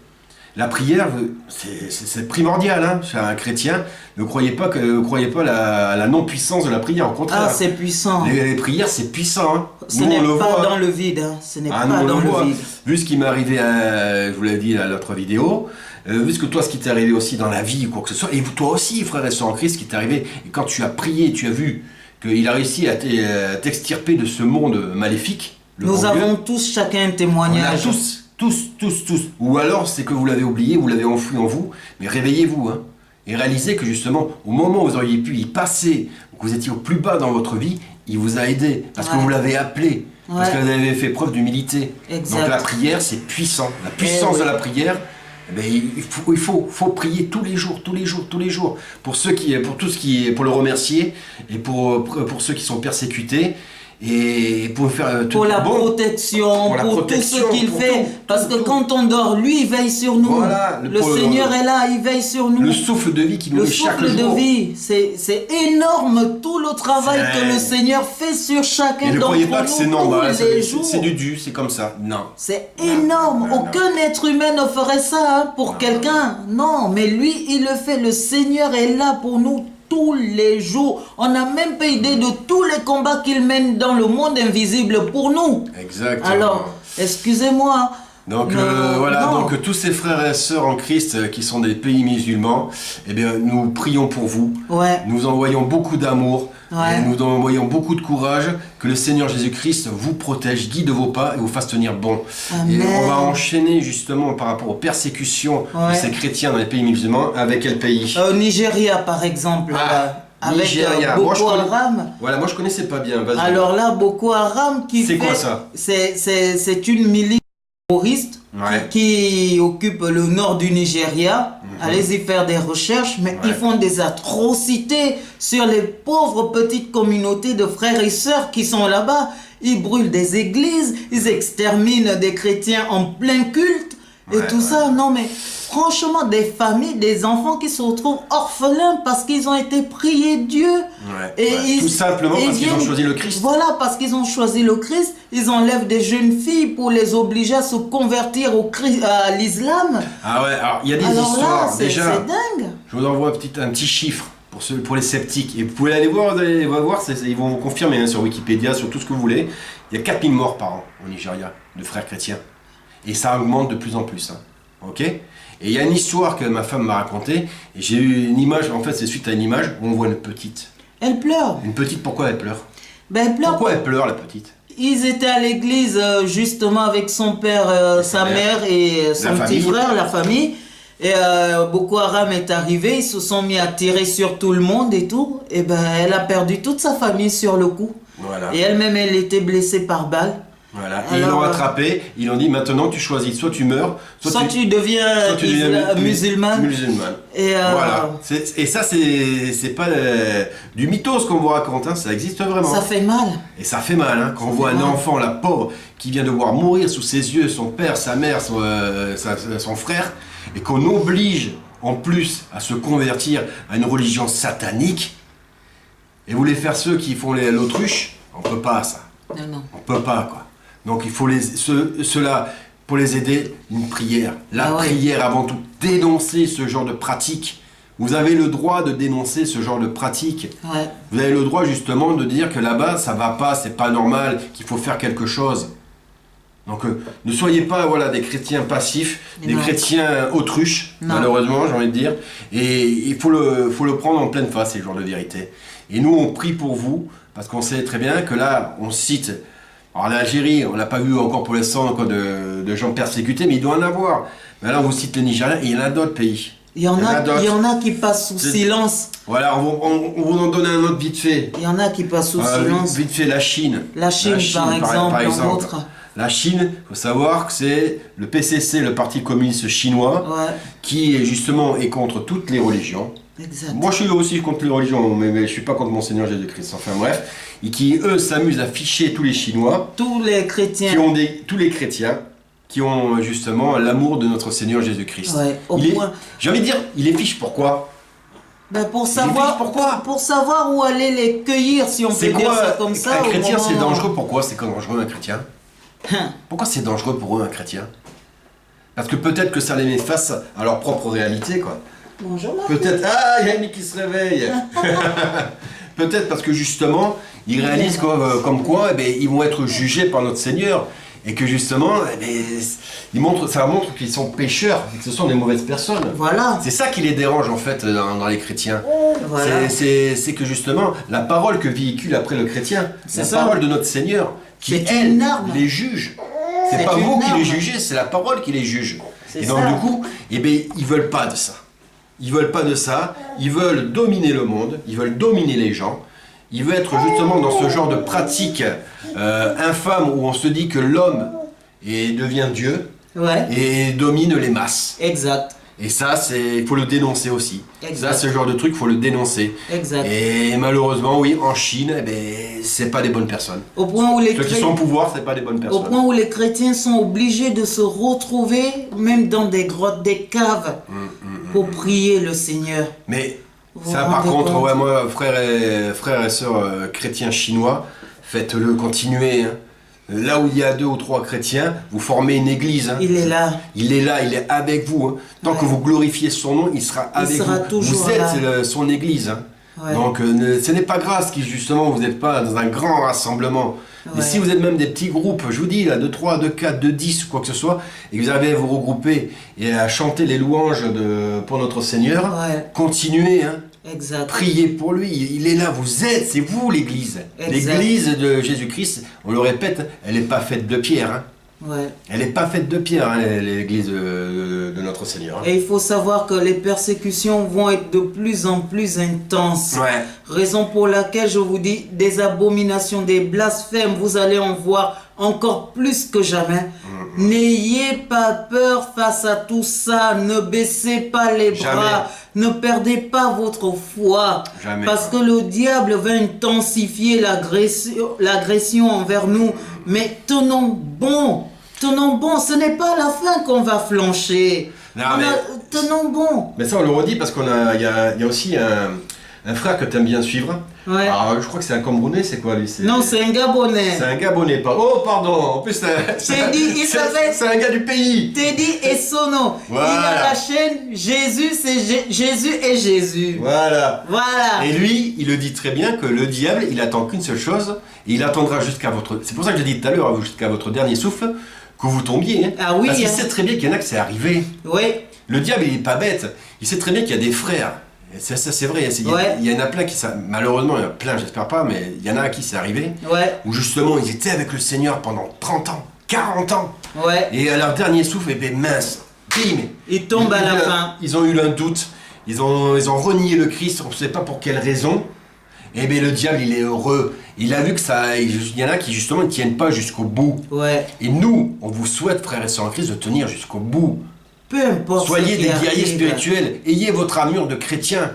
La prière, c'est primordial. Hein. Chez un chrétien, ne croyez pas à la non-puissance de la prière. Au contraire. C'est puissant. Les prières, c'est puissant. Hein. Ce n'est pas dans le vide. Ce n'est pas dans le vide. Vu ce qui m'est arrivé, je vous l'ai dit à l'autre vidéo, vu ce qui t'est arrivé aussi dans la vie ou quoi que ce soit, et toi aussi, frère et sœur en Christ, ce qui t'est arrivé, et quand tu as prié, tu as vu qu'il a réussi à t'extirper de ce monde maléfique. Nous avons tous chacun un témoignage. On a tous. Ou alors c'est que vous l'avez oublié, vous l'avez enfoui en vous, mais réveillez-vous, hein, et réalisez que justement, au moment où vous auriez pu y passer, que vous étiez au plus bas dans votre vie, il vous a aidé, parce que vous l'avez appelé, parce que vous avez fait preuve d'humilité. Donc la prière, c'est puissant. La puissance de la prière, il faut prier tous les jours, pour pour le remercier, et pour ceux qui sont persécutés, et pour faire pour la protection, pour tout ce qu'il fait, parce que quand on dort, lui il veille sur nous. Voilà, le Seigneur est là, il veille sur nous. Le souffle de vie qui nous met chaque jour. Le souffle de vie, c'est énorme tout le travail que le Seigneur fait sur chacun d'entre nous. Ne croyez pas que c'est normal, c'est du dû, c'est comme ça. Non. C'est énorme. Aucun être humain ne ferait ça pour quelqu'un. Non, mais lui il le fait. Le Seigneur est là pour nous tous les jours. On n'a même pas idée de tous les combats qu'il mène dans le monde invisible pour nous. Exactement. Alors, excusez-moi, Donc voilà, donc tous ces frères et sœurs en Christ qui sont des pays musulmans, eh bien nous prions pour vous. Ouais. Nous envoyons beaucoup d'amour, ouais. Nous envoyons beaucoup de courage, que le Seigneur Jésus-Christ vous protège, guide vos pas et vous fasse tenir bon. Amen. Et on va enchaîner justement par rapport aux persécutions de ces chrétiens dans les pays musulmans. Avec quel pays? Au Nigeria par exemple. Avec Nigeria. Boko Haram. Voilà, moi je connaissais pas bien. Alors là, Boko Haram c'est quoi ça? C'est une milice terroriste qui occupe le nord du Nigeria. Allez-y faire des recherches, mais ils font des atrocités sur les pauvres petites communautés de frères et sœurs qui sont là-bas. Ils brûlent des églises, ils exterminent des chrétiens en plein culte et tout ça. Non mais franchement, des familles, des enfants qui se retrouvent orphelins parce qu'ils ont été priés Dieu. Tout simplement parce qu'ils ont choisi le Christ. Voilà, parce qu'ils ont choisi le Christ. Ils enlèvent des jeunes filles pour les obliger à se convertir à l'islam. Ah ouais, alors il y a des histoires. Là, déjà, c'est dingue. Je vous envoie un petit chiffre pour les sceptiques. Et vous pouvez aller voir, ils vont vous confirmer sur Wikipédia, sur tout ce que vous voulez. Il y a 4000 morts par an au Nigeria de frères chrétiens. Et ça augmente de plus en plus. Ok ? Et il y a une histoire que ma femme m'a racontée, et j'ai eu une image, en fait c'est suite à une image où on voit une petite. Elle pleure. Une petite, pourquoi elle pleure? Elle pleure. Pourquoi elle pleure la petite? Ils étaient à l'église justement avec son père, sa mère et son petit frère, la famille. Et Boko Haram est arrivé, ils se sont mis à tirer sur tout le monde et tout. Et elle a perdu toute sa famille sur le coup. Voilà. Et elle-même, elle était blessée par balle. Voilà, et ils l'ont attrapé, ils l'ont dit maintenant tu choisis, soit tu meurs, soit tu deviens musulmane. Et voilà, et ça c'est pas du mythos qu'on vous raconte, ça existe vraiment. Ça fait mal. Et ça fait mal, quand on voit un enfant, la pauvre, qui vient de voir mourir sous ses yeux son père, sa mère, son frère, et qu'on oblige en plus à se convertir à une religion satanique, et vous voulez faire ceux qui font l'autruche, on peut pas ça. Non. On peut pas quoi. Donc il faut ceux-là, pour les aider, une prière. La prière avant tout, dénoncer ce genre de pratique. Vous avez le droit de dénoncer ce genre de pratique. Vous avez le droit justement de dire que là-bas ça va pas, c'est pas normal, qu'il faut faire quelque chose. Donc ne soyez pas des chrétiens passifs, des chrétiens autruches, malheureusement j'ai envie de dire. Et il faut le prendre en pleine face, ces genres de vérité. Et nous on prie pour vous, parce qu'on sait très bien que là on cite... Alors l'Algérie, on l'a pas vu encore pour l'instant de gens persécutés, mais il doit en avoir. Mais là, on vous cite le Nigeria et il y en a d'autres pays. Il y en a qui passent sous silence. Voilà, on vous en donne un autre vite fait. Il y en a qui passent sous silence. Vite fait, la Chine. La Chine par exemple. La Chine, il faut savoir que c'est le PCC, le Parti communiste chinois, qui est contre toutes les religions. Exact. Moi, je suis aussi contre les religions, mais je ne suis pas contre mon Seigneur Jésus-Christ. Enfin bref, et qui, eux, s'amusent à ficher tous les Chinois. Tous les chrétiens. Tous les chrétiens qui ont justement l'amour de notre Seigneur Jésus-Christ. J'ai envie de dire, il les fiche pourquoi? Pour savoir où aller les cueillir, si on peut dire ça comme ça. Un chrétien, c'est dangereux. Pourquoi c'est dangereux un chrétien? Pourquoi c'est dangereux pour eux un chrétien? Parce que peut-être que ça les met face à leur propre réalité, quoi. Bonjour. Peut-être. Ah, il y a Amy qui se réveille. Peut-être parce que justement, ils réalisent comme quoi, ils vont être jugés par notre Seigneur. Et que justement, ça montre qu'ils sont pécheurs, et que ce sont des mauvaises personnes. Voilà. C'est ça qui les dérange en fait dans les chrétiens. Voilà. C'est que justement, la parole que véhicule après le chrétien, parole de notre Seigneur, qui elle les juge. C'est pas vous qui les jugez, c'est la parole qui les juge. Et donc du coup, ils veulent pas de ça. Ils veulent pas de ça, ils veulent dominer le monde, ils veulent dominer les gens. Ils veulent être justement dans ce genre de pratique infâme où on se dit que l'homme devient Dieu et domine les masses. Exact. Et ça, il faut le dénoncer aussi. Exact. Ça, ce genre de truc, il faut le dénoncer. Exact. Et malheureusement, oui, en Chine, c'est pas des bonnes personnes. Au point où ceux qui sont au pouvoir, c'est pas des bonnes personnes. Au point où les chrétiens sont obligés de se retrouver, même dans des grottes, des caves, pour prier le Seigneur. Mais ça, par contre, moi, frères et sœurs chrétiens chinois, faites-le continuer. Là où il y a 2 ou 3 chrétiens, vous formez une église. Il est là. Il est là, il est avec vous. Tant que vous glorifiez son nom, il sera avec vous. Vous êtes son église. Donc ce n'est pas grâce que justement vous n'êtes pas dans un grand rassemblement. Mais si vous êtes même des petits groupes, je vous dis, là, de 3, de 4, de 10, quoi que ce soit, et que vous arrivez à vous regrouper et à chanter les louanges pour notre Seigneur, continuez, hein. Exact. Priez pour lui, il est là, vous êtes, c'est vous l'Église. L'Église de Jésus-Christ, on le répète, elle n'est pas faite de pierre. Hein. Elle n'est pas faite de pierre, hein, l'Église de notre Seigneur. Hein. Et il faut savoir que les persécutions vont être de plus en plus intenses. Raison pour laquelle je vous dis, des abominations, des blasphèmes, vous allez en voir encore plus que jamais. N'ayez pas peur face à tout ça, ne baissez pas les bras, ne perdez pas votre foi. Parce que le diable va intensifier l'agression envers nous. Mais tenons bon, ce n'est pas à la fin qu'on va flancher. Tenons bon. Mais ça on le redit parce qu'il y a aussi un frère que tu aimes bien suivre. Alors, je crois que c'est un Camerounais, c'est quoi lui? Non, c'est un Gabonais. C'est un Gabonais, oh pardon, en plus c'est un gars du pays. Teddy Essono. Voilà. Il a la chaîne Jésus, c'est Jésus et Jésus. Voilà. Et lui, il le dit très bien que le diable, il attend qu'une seule chose, et il attendra jusqu'à votre... C'est pour ça que j'ai dit tout à l'heure, jusqu'à votre dernier souffle, que vous tombiez. Hein. Ah oui. Parce qu'il sait très bien qu'il y en a que c'est arrivé. Le diable, il n'est pas bête. Il sait très bien qu'il y a des frères. Ça c'est vrai, il y en a plein qui, malheureusement il y en a plein, j'espère pas, mais il y en a à qui c'est arrivé, où justement ils étaient avec le Seigneur pendant 30 ans, 40 ans, et à leur dernier souffle, et bien mince, bim, ils tombent à la fin. Ils ont eu un doute, ils ont renié le Christ, on ne sait pas pour quelle raison, et bien le diable il est heureux, il a vu que ça, il y en a qui justement ne tiennent pas jusqu'au bout, et nous, on vous souhaite frères et sœurs en Christ de tenir jusqu'au bout. Peu importe. Soyez des guerriers spirituels, ayez votre armure de chrétien,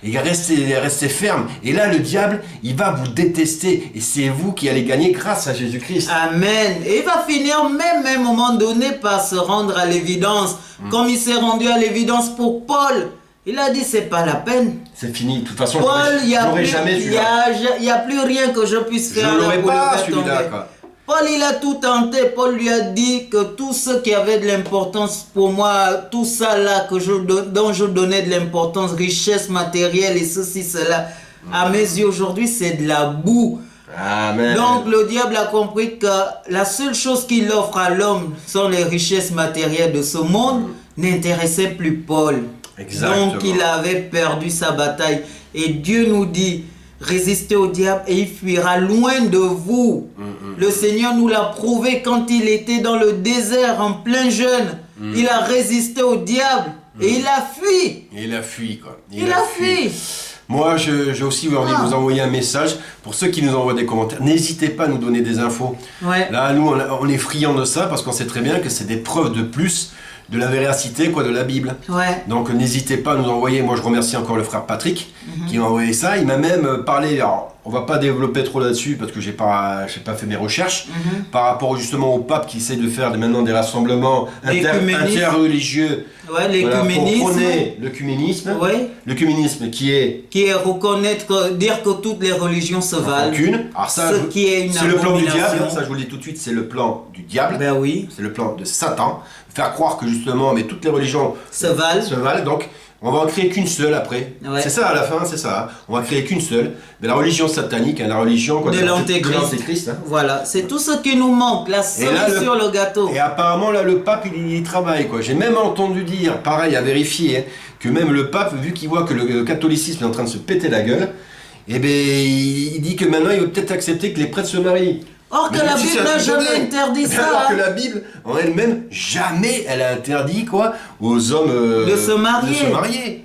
et restez ferme. Et là, le diable, il va vous détester, et c'est vous qui allez gagner grâce à Jésus-Christ. Amen. Et il va finir même à un moment donné par se rendre à l'évidence, comme il s'est rendu à l'évidence pour Paul. Il a dit c'est pas la peine. C'est fini. De toute façon, Paul, il n'y a plus plus rien que je puisse faire. Je l'aurais pas celui-là, quoi. Paul, il a tout tenté. Paul lui a dit que tout ce qui avait de l'importance pour moi, tout ça là dont je donnais de l'importance, richesse matérielle et ceci, cela, à mes yeux aujourd'hui, c'est de la boue. Amen. Donc le diable a compris que la seule chose qu'il offre à l'homme sont les richesses matérielles de ce monde, n'intéressait plus Paul. Exactement. Donc il avait perdu sa bataille. Et Dieu nous dit, résistez au diable et il fuira loin de vous. Le Seigneur nous l'a prouvé quand il était dans le désert en plein jeûne. Il a résisté au diable et il a fui. Il a fui, quoi. Il a fui. Moi, j'ai aussi envie de vous envoyer un message. Pour ceux qui nous envoient des commentaires, n'hésitez pas à nous donner des infos. Là, nous, on est friands de ça parce qu'on sait très bien que c'est des preuves de plus de la véracité, quoi, de la Bible. Donc n'hésitez pas à nous envoyer. Moi je remercie encore le frère Patrick qui m'a envoyé ça. Il m'a même parlé, alors on va pas développer trop là-dessus parce que j'ai pas fait mes recherches, par rapport justement au pape qui essaie de faire maintenant des rassemblements interreligieux, pour prôner l'œcuménisme. L'œcuménisme qui est reconnaître, dire que toutes les religions se valent. Alors ça, c'est le plan du diable, ça je vous le dis tout de suite, c'est le plan du diable. C'est le plan de Satan. Faire croire que justement, mais toutes les religions se valent, donc on va en créer qu'une seule après. C'est ça à la fin, c'est ça. On va créer qu'une seule. Mais la religion satanique, la religion de l'antéchrist. Voilà, c'est tout ce qui nous manque, la cerise sur le gâteau. Et apparemment là, le pape, il travaille, quoi. J'ai même entendu dire, pareil, à vérifier, hein, que même le pape, vu qu'il voit que le catholicisme est en train de se péter la gueule, eh ben, il dit que maintenant, il veut peut-être accepter que les prêtres se marient. Or que la Bible n'a jamais interdit ça. Alors que la Bible, en elle-même, jamais elle a interdit, quoi, aux hommes de se marier.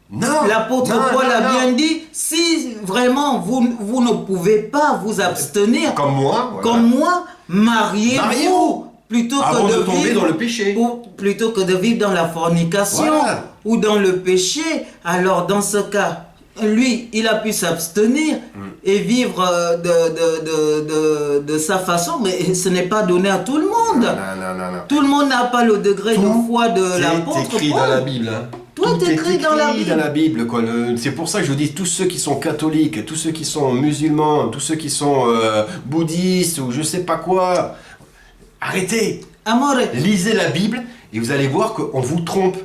Non. L'apôtre Paul a bien dit, si vraiment vous ne pouvez pas vous abstenir, comme moi, mariez-vous. Plutôt avant que de tomber dans le péché. Plutôt que de vivre dans la fornication ou dans le péché. Alors dans ce cas, lui, il a pu s'abstenir et vivre de sa façon, mais ce n'est pas donné à tout le monde. Non. Tout le monde n'a pas le degré de foi de l'apôtre Paul. C'est écrit dans la Bible. Hein. Tout est écrit dans la Bible. Quoi. C'est pour ça que je vous dis, tous ceux qui sont catholiques, tous ceux qui sont musulmans, tous ceux qui sont bouddhistes ou je sais pas quoi, arrêtez. Amore. Lisez la Bible et vous allez voir qu'on vous trompe.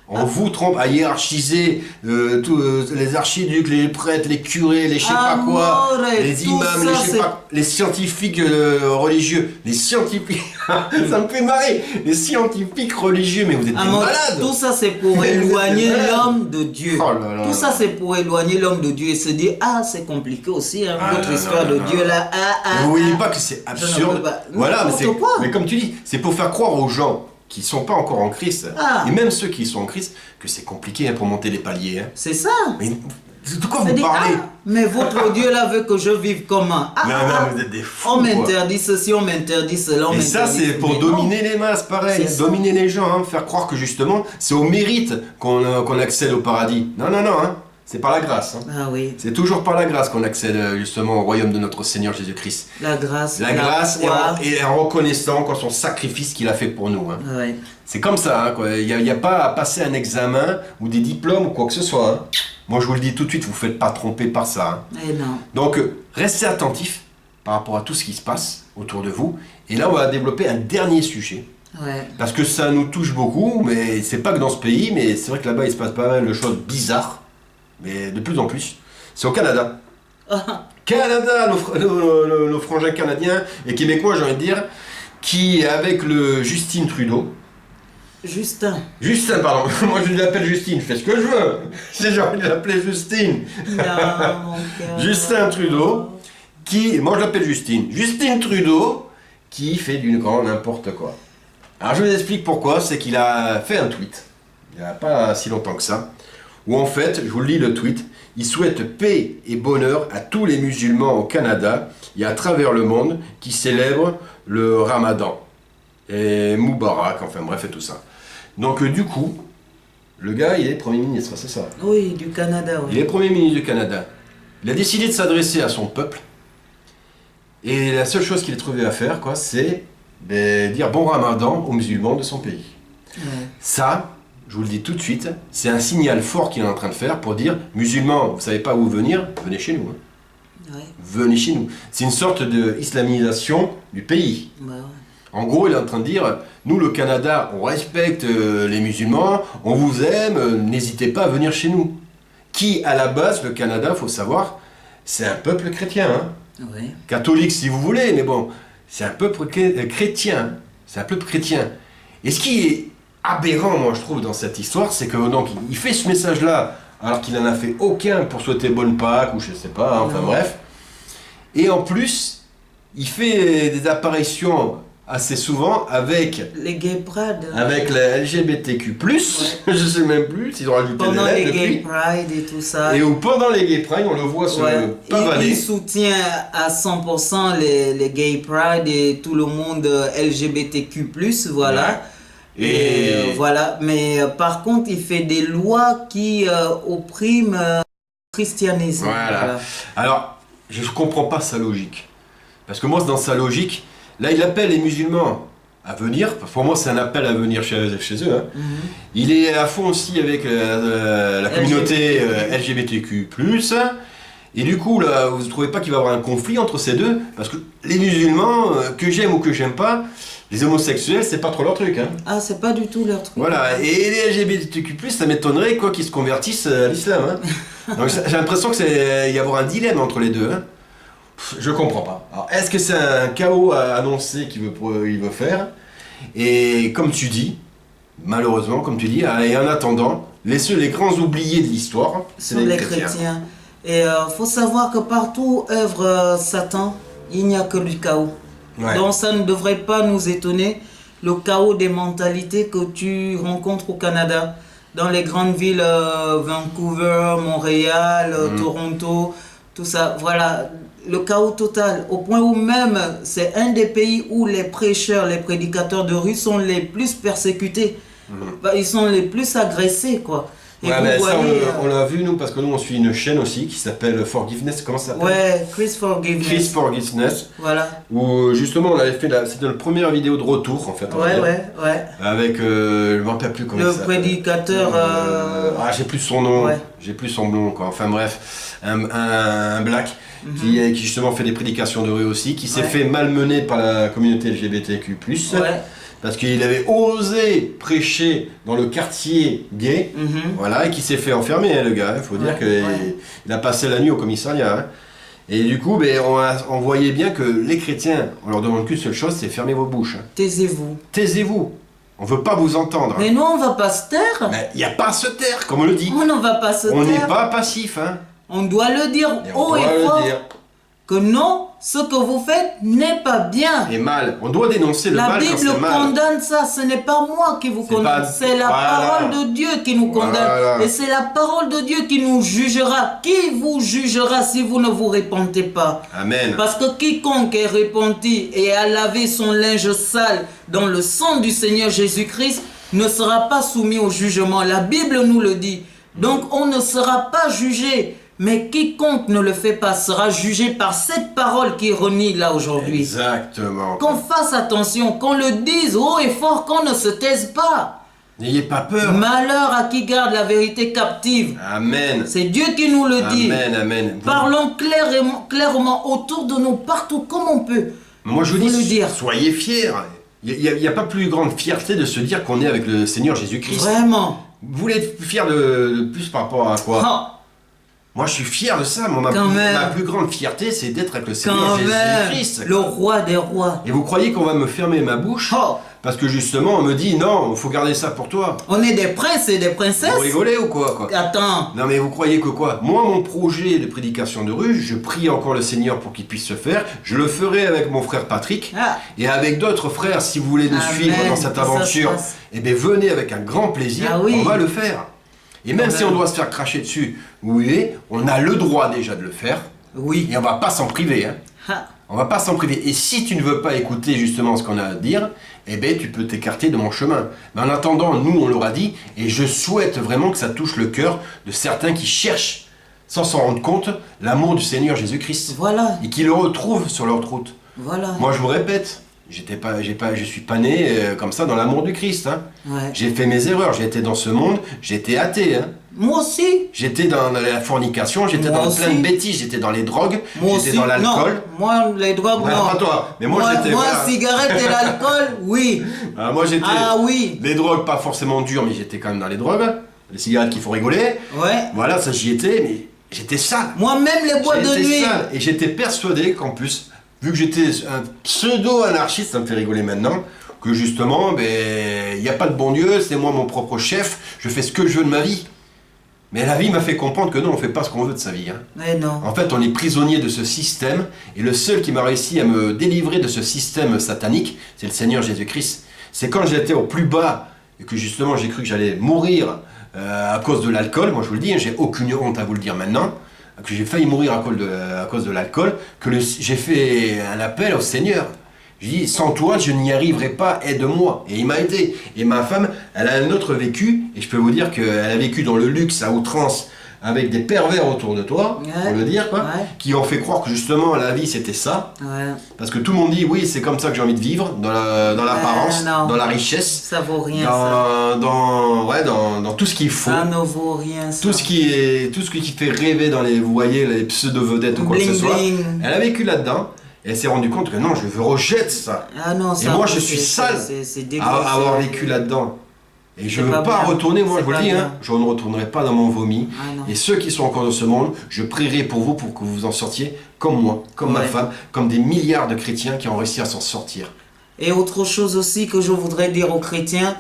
On vous trompe à hiérarchiser les archiducs, les prêtres, les curés, les je sais pas quoi, les imams, les scientifiques religieux, les scientifiques, ça me fait marrer, les scientifiques religieux, mais vous êtes des malades. Tout ça c'est pour éloigner l'homme de Dieu. Oh là là. Tout ça c'est pour éloigner l'homme de Dieu et se dire c'est compliqué aussi, hein, votre histoire de Dieu là. Vous voyez pas que c'est absurde. Voilà, mais comme tu dis, c'est pour faire croire aux gens qui ne sont pas encore en Christ, et même ceux qui sont en Christ, que c'est compliqué pour monter les paliers. Hein. C'est ça. Mais de quoi vous parlez? Mais votre Dieu là veut que je vive comment? Non, vous êtes des fous. On m'interdit ceci, on m'interdit cela. Et ça, c'est pour dominer les masses, pareil. Dominer les gens, hein, faire croire que justement, c'est au mérite qu'on accède au paradis. Non, hein. C'est par la grâce. Hein. Ah oui. C'est toujours par la grâce qu'on accède justement au royaume de notre Seigneur Jésus-Christ. La grâce. La grâce et en reconnaissant quoi, son sacrifice qu'il a fait pour nous. Hein. Ouais. C'est comme ça. Hein, quoi. Il n'y a pas à passer un examen ou des diplômes ou quoi que ce soit. Hein. Moi, je vous le dis tout de suite, vous ne vous faites pas tromper par ça. Hein. Et non. Donc, restez attentifs par rapport à tout ce qui se passe autour de vous. Et là, on va développer un dernier sujet. Ouais. Parce que ça nous touche beaucoup, mais c'est pas que dans ce pays, mais c'est vrai que là-bas, il se passe pas mal de choses bizarres. Mais de plus en plus, c'est au Canada. Canada, nos frangins canadiens et québécois, j'ai envie de dire, qui avec le Justin Trudeau. Justin, pardon. Moi je l'appelle Justine, je fais ce que je veux. J'ai envie de l'appeler Justine. Non, mon cœur. Justin Trudeau, moi je l'appelle Justine. Justine Trudeau, qui fait du grand n'importe quoi. Alors je vous explique pourquoi, c'est qu'il a fait un tweet, il n'y a pas si longtemps que ça, où en fait, je vous lis le tweet, il souhaite paix et bonheur à tous les musulmans au Canada et à travers le monde qui célèbrent le Ramadan et Moubarak, enfin bref et tout ça. Donc du coup, le gars il est Premier ministre, c'est ça? Oui, du Canada, oui. Il est Premier ministre du Canada. Il a décidé de s'adresser à son peuple et la seule chose qu'il a trouvé à faire, quoi, c'est dire bon Ramadan aux musulmans de son pays. Ouais. Ça, je vous le dis tout de suite, c'est un signal fort qu'il est en train de faire pour dire musulmans, vous savez pas où venir, venez chez nous. Hein. Ouais. Venez chez nous. C'est une sorte d'islamisation du pays. Ouais. En gros, il est en train de dire nous, le Canada, on respecte les musulmans, on vous aime, n'hésitez pas à venir chez nous. Qui, à la base, le Canada, faut savoir, c'est un peuple chrétien. Hein. Ouais. Catholique si vous voulez, mais bon, c'est un peuple chrétien. C'est un peuple chrétien. Et ce qui est aberrant, moi je trouve, dans cette histoire, c'est que donc il fait ce message-là alors qu'il n'en a fait aucun pour souhaiter bonne Pâques ou je sais pas, hein, enfin bref. Et en plus, il fait des apparitions assez souvent avec les gay pride, avec les LGBTQ+, ouais. Je sais même plus s'ils ont rajouté pendant les gay depuis. pride et tout ça. Et pendant les gay pride, on le voit se pavaner. Il soutient à 100% les gay pride et tout le monde LGBTQ+, voilà. Ouais. Et voilà, mais par contre, il fait des lois qui oppriment le christianisme. Voilà. Alors, je ne comprends pas sa logique. Parce que moi, dans sa logique, là, il appelle les musulmans à venir. Pour moi, c'est un appel à venir chez eux. Hein. Mm-hmm. Il est à fond aussi avec la communauté LGBTQ+. Et du coup, là, vous ne trouvez pas qu'il va y avoir un conflit entre ces deux? Parce que les musulmans, que j'aime ou que j'aime pas, les homosexuels, c'est pas trop leur truc. Hein. Ah, c'est pas du tout leur truc. Voilà, et les LGBTQ+, ça m'étonnerait quoi qu'ils se convertissent à l'islam. Hein. Donc j'ai l'impression qu'il va y avoir un dilemme entre les deux. Hein. Je comprends pas. Alors, est-ce que c'est un chaos annoncé qu'il veut faire? Et comme tu dis, malheureusement, comme tu dis, et en attendant, les grands oubliés de l'histoire, c'est les chrétiens. Et faut savoir que partout où œuvre Satan, il n'y a que du chaos. Ouais. Donc ça ne devrait pas nous étonner, le chaos des mentalités que tu rencontres au Canada, dans les grandes villes, Vancouver, Montréal, Toronto, tout ça, voilà, le chaos total, au point où même c'est un des pays où les prêcheurs, les prédicateurs de rue sont les plus persécutés, ils sont les plus agressés, quoi. Ouais, mais ça, on l'a vu, nous, parce que nous, on suit une chaîne aussi qui s'appelle Forgiveness. Comment ça s'appelle? Ouais, Chris Forgiveness. Chris Forgiveness. Voilà. Où, justement, on avait fait c'était notre première vidéo de retour, en fait. Ouais. Avec, je ne me rappelle plus comment ça s'appelle. Le prédicateur... j'ai plus son nom. Ouais. J'ai plus son nom, quoi. Enfin, bref. Un black. qui justement fait des prédications de rue aussi, qui s'est fait malmener par la communauté LGBTQ+, parce qu'il avait osé prêcher dans le quartier gay, voilà, et qui s'est fait enfermer, hein, le gars. Il faut dire qu'il a passé la nuit au commissariat. Hein. Et du coup, on voyait bien que les chrétiens, on leur demande qu'une seule chose, c'est fermer vos bouches. Hein. Taisez-vous. Taisez-vous. On veut pas vous entendre. Mais nous, on va pas se taire. Il n'y a pas à se taire, comme on le dit. On ne va pas se taire. On n'est pas passif. Hein. On doit le dire haut et fort. Que non, ce que vous faites n'est pas bien. Et mal. On doit dénoncer le mal quand c'est mal. La Bible condamne ça. Ce n'est pas moi qui vous condamne. C'est la parole de Dieu qui nous condamne. Et c'est la parole de Dieu qui nous jugera. Qui vous jugera si vous ne vous repentez pas? Amen. Parce que quiconque est repenti et a lavé son linge sale dans le sang du Seigneur Jésus-Christ ne sera pas soumis au jugement. La Bible nous le dit. Donc on ne sera pas jugé. Mais quiconque ne le fait pas sera jugé par cette parole qui renie là aujourd'hui. Exactement. Qu'on fasse attention, qu'on le dise haut et fort, qu'on ne se taise pas. N'ayez pas peur. Malheur à qui garde la vérité captive. Amen. C'est Dieu qui nous le dit. Amen, amen. Parlons clairement autour de nous, partout, comme on peut. Moi je vous dis, le dire. Soyez fiers. Il n'y a pas plus grande fierté de se dire qu'on est avec le Seigneur Jésus-Christ. Vraiment. Vous voulez être fier de plus par rapport à quoi? Moi, je suis fier de ça. Ma plus grande fierté, c'est d'être avec le Seigneur Jésus-Christ. Le roi des rois. Et vous croyez qu'on va me fermer ma bouche parce que justement, on me dit non, il faut garder ça pour toi. On est des princes et des princesses. Vous rigolez ou quoi? Attends. Non, mais vous croyez que quoi? Moi, mon projet de prédication de rue, je prie encore le Seigneur pour qu'il puisse se faire. Je le ferai avec mon frère Patrick et avec d'autres frères. Si vous voulez nous suivre dans cette aventure, eh bien, venez avec un grand plaisir. On va le faire. Et même si on doit se faire cracher dessus, oui, on a le droit déjà de le faire. Oui. Et on va pas s'en priver. Hein. On va pas s'en priver. Et si tu ne veux pas écouter justement ce qu'on a à dire, eh ben tu peux t'écarter de mon chemin. Mais en attendant, nous on leur a dit, et je souhaite vraiment que ça touche le cœur de certains qui cherchent, sans s'en rendre compte, l'amour du Seigneur Jésus-Christ. Voilà. Et qui le retrouvent sur leur route. Voilà. Moi je vous répète. Je suis pas né comme ça dans l'amour du Christ. Hein. J'ai fait mes erreurs, j'ai été dans ce monde, j'étais athée. Hein. Moi aussi. J'étais dans la fornication, j'étais dans plein de bêtises, j'étais dans les drogues, j'étais dans l'alcool. Moi, les drogues, non. Pas toi, mais moi j'étais... Moi, cigarette et l'alcool, oui. Moi j'étais... Ah oui. Les drogues, pas forcément dures, mais j'étais quand même dans les drogues. Les cigarettes qu'il faut rigoler. Voilà, ça j'y étais, mais j'étais sale. Moi-même, les boîtes de nuit. Sale. Et j'étais persuadé qu'en plus... Vu que j'étais un pseudo-anarchiste, ça me fait rigoler maintenant, que justement, il n'y a pas de bon Dieu, c'est moi mon propre chef, je fais ce que je veux de ma vie. Mais la vie m'a fait comprendre que non, on ne fait pas ce qu'on veut de sa vie. Hein. Mais non. En fait, on est prisonnier de ce système, et le seul qui m'a réussi à me délivrer de ce système satanique, c'est le Seigneur Jésus-Christ. C'est quand j'étais au plus bas, et que justement j'ai cru que j'allais mourir à cause de l'alcool, moi je vous le dis, hein, j'ai aucune honte à vous le dire maintenant, que j'ai failli mourir à cause de l'alcool, que j'ai fait un appel au Seigneur. Je dis, sans toi, je n'y arriverai pas, aide-moi. Et il m'a aidé. Et ma femme, elle a un autre vécu, et je peux vous dire qu'elle a vécu dans le luxe à outrance, avec des pervers autour de toi, pour le dire, quoi, qui ont fait croire que justement la vie c'était ça. Parce que tout le monde dit, oui, c'est comme ça que j'ai envie de vivre, dans l'apparence, dans la richesse. Ça vaut rien, dans tout ce qu'il faut. Ça ne vaut rien, ça. Tout ce qui fait rêver dans les, vous voyez, les pseudo-vedettes ou quoi que ce soit. Elle a vécu là-dedans. Et elle s'est rendue compte que non, je rejette ça. Et moi, je suis sale à avoir vécu là-dedans. Et je ne veux pas retourner, moi je vous le dis, hein, je ne retournerai pas dans mon vomi. Et ceux qui sont encore dans ce monde, je prierai pour vous pour que vous en sortiez comme moi, comme ma femme, comme des milliards de chrétiens qui ont réussi à s'en sortir. Et autre chose aussi que je voudrais dire aux chrétiens,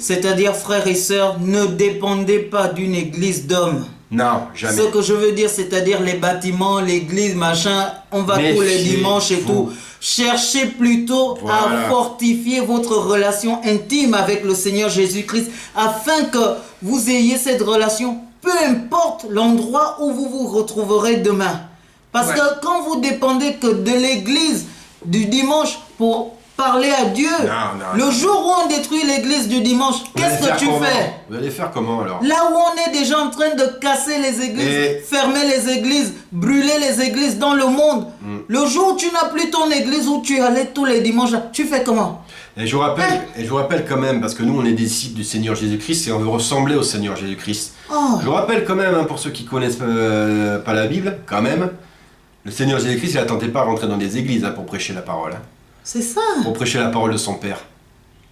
c'est-à-dire frères et sœurs, ne dépendez pas d'une église d'hommes. Non, jamais. Ce que je veux dire, c'est-à-dire les bâtiments, l'église, machin, on va tous les dimanches et tout. Cherchez plutôt à fortifier votre relation intime avec le Seigneur Jésus-Christ afin que vous ayez cette relation, peu importe l'endroit où vous vous retrouverez demain. Parce que quand vous dépendez que de l'église du dimanche pour parler à Dieu, le jour où on détruit l'église du dimanche, qu'est-ce que tu fais? Vous allez faire comment alors? Là où on est déjà en train de casser les églises, fermer les églises, brûler les églises dans le monde, le jour où tu n'as plus ton église où tu allais tous les dimanches, tu fais comment? Et je vous rappelle quand même, parce que nous on est des disciples du Seigneur Jésus-Christ et on veut ressembler au Seigneur Jésus-Christ. Je vous rappelle quand même, hein, pour ceux qui connaissent pas la Bible, quand même, Le Seigneur Jésus-Christ, il n'attendait pas à rentrer dans des églises pour prêcher la parole. C'est ça. Pour prêcher la parole de son Père.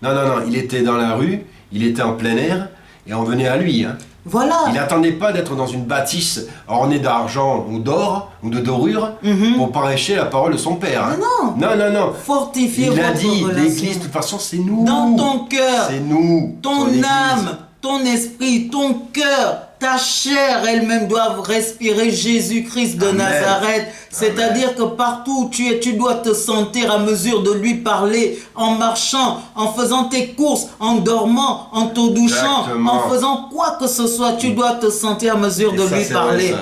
Non, il était dans la rue, il était en plein air, et on venait à lui. Voilà. Il n'attendait pas d'être dans une bâtisse ornée d'argent ou d'or ou de dorure pour prêcher la parole de son Père. Non. Fortifier il a votre dit, relation. l'Église, de toute façon, c'est nous. Dans ton cœur. C'est nous. Ton âme, ton esprit, ton cœur, ta chair elle-même doivent respirer Jésus-Christ de Nazareth. C'est-à-dire que partout où tu es, tu dois te sentir à mesure de lui parler, en marchant, en faisant tes courses, en dormant, en te douchant, en faisant quoi que ce soit, tu dois te sentir à mesure de lui parler.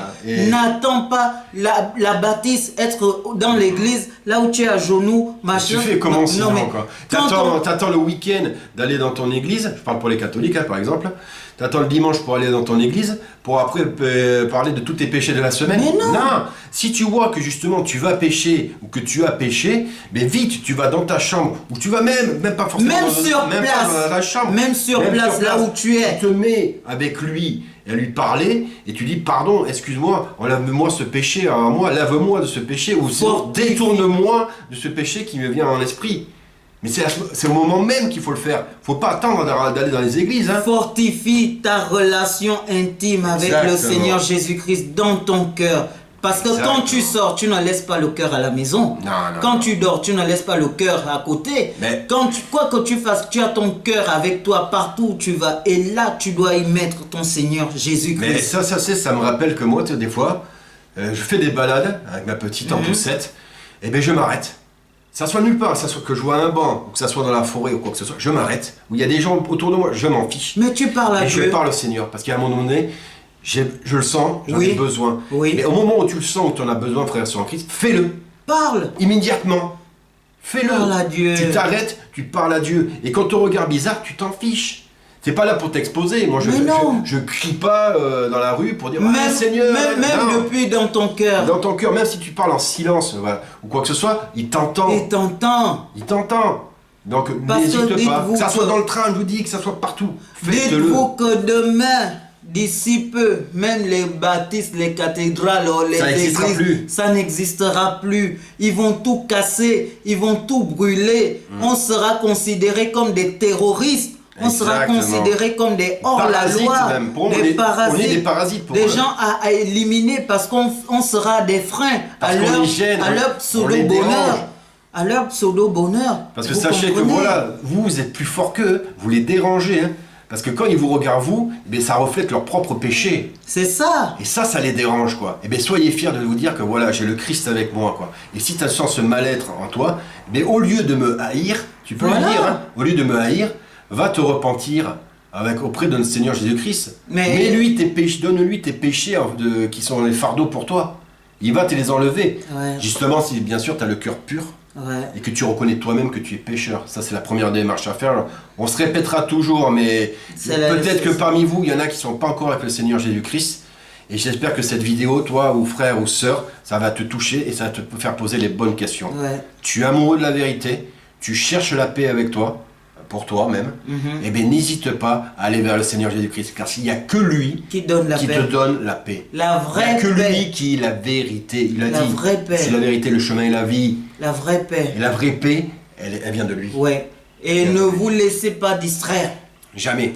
N'attends pas la bâtisse, être dans l'église, là où tu es à genoux, machin. Tu fais comment sinon encore? T'attends le week-end d'aller dans ton église, je parle pour les catholiques par exemple, t'attends le dimanche pour aller dans ton église, pour après parler de tous tes péchés de la semaine. Mais non. Si tu vois que justement tu vas pécher ou que tu as péché, mais vite tu vas dans ta chambre, ou tu vas même pas forcément dans la chambre. Même sur place, là où tu es. Tu te mets avec lui et à lui parler, et tu dis pardon, excuse-moi, enlève-moi ce péché à moi, lave-moi de ce péché, ou détourne-moi de ce péché qui me vient en l'esprit. Mais c'est au moment même qu'il faut le faire. Faut pas attendre d'aller dans les églises. Fortifie ta relation intime avec le Seigneur Jésus-Christ dans ton cœur. Parce que quand tu sors, tu ne laisses pas le cœur à la maison. Quand tu dors, tu ne laisses pas le cœur à côté. Quoi que tu fasses, tu as ton cœur avec toi partout où tu vas. Et là, tu dois y mettre ton Seigneur Jésus-Christ. Mais ça me rappelle que moi, des fois, je fais des balades avec ma petite en poussette. Et bien, je m'arrête. Ça soit nulle part, ça soit que je vois un banc, ou que ça soit dans la forêt ou quoi que ce soit, je m'arrête. Où il y a des gens autour de moi, je m'en fiche. Mais tu parles à Dieu. Et je parle au Seigneur, parce qu'à un moment donné, je le sens, j'en ai besoin. Mais au moment où tu le sens, où tu en as besoin, frère sur Christ, fais-le. Parle. Immédiatement. Fais-le. Parle à Dieu. Tu t'arrêtes, tu parles à Dieu. Et quand on te regarde bizarre, tu t'en fiches. T'es pas là pour t'exposer. Moi, je crie pas dans la rue pour dire Seigneur. Même depuis dans ton cœur. Dans ton cœur, même si tu parles en silence ou quoi que ce soit, il t'entend. Il t'entend. Donc n'hésite pas. Que ça soit dans le train, je vous dis, que ça soit partout. Dites-vous que demain, d'ici peu, même les baptistes, les cathédrales, les églises, ça n'existera plus. Ils vont tout casser, ils vont tout brûler. On sera considérés comme des terroristes. On sera considérés comme des hors-la-loi, des parasites, on est des parasites pour des gens à éliminer parce qu'on sera des freins à leur pseudo-bonheur. À leur pseudo-bonheur. Parce que sachez que voilà, vous êtes plus forts qu'eux, vous les dérangez. Parce que quand ils vous regardent vous, ça reflète leur propre péché. C'est ça. Et ça les dérange quoi. Et bien soyez fiers de vous dire que voilà, j'ai le Christ avec moi quoi. Et si tu sens ce mal-être en toi, au lieu de me haïr, tu peux le dire, au lieu de me haïr, va te repentir auprès de notre Seigneur Jésus-Christ. Mets-lui tes péchés, donne-lui tes péchés qui sont les fardeaux pour toi. Il va te les enlever. Justement, si bien sûr tu as le cœur pur et que tu reconnais toi-même que tu es pécheur. Ça, c'est la première démarche à faire. On se répétera toujours, mais peut-être que parmi vous, il y en a qui ne sont pas encore avec le Seigneur Jésus-Christ. Et j'espère que cette vidéo, toi ou frère ou sœur, ça va te toucher et ça va te faire poser les bonnes questions. Tu es amoureux de la vérité, tu cherches la paix avec toi, pour toi même, et bien n'hésite pas à aller vers le Seigneur Jésus-Christ, car il n'y a que lui qui te donne la paix. La vraie paix. Il n'y a que lui qui est la vérité. Il a dit, c'est la vérité, le chemin et la vie. La vraie paix. Et la vraie paix, elle vient de lui. Et ne vous laissez pas distraire. Jamais.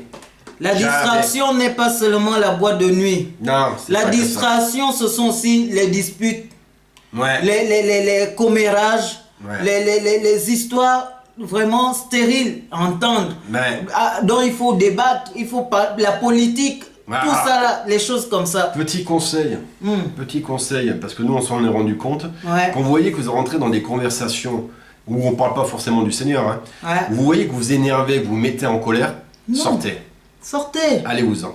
La distraction n'est pas seulement la boîte de nuit. Non, la distraction, ce sont aussi les disputes, les commérages, les histoires vraiment stériles à entendre, dont il faut débattre, il faut pas la politique, tout ça là, les choses comme ça. Petit conseil, parce que nous on s'en est rendu compte, quand vous voyez que vous rentrez dans des conversations où on parle pas forcément du Seigneur, vous voyez que vous énervez, que vous mettez en colère, sortez. Allez-vous-en.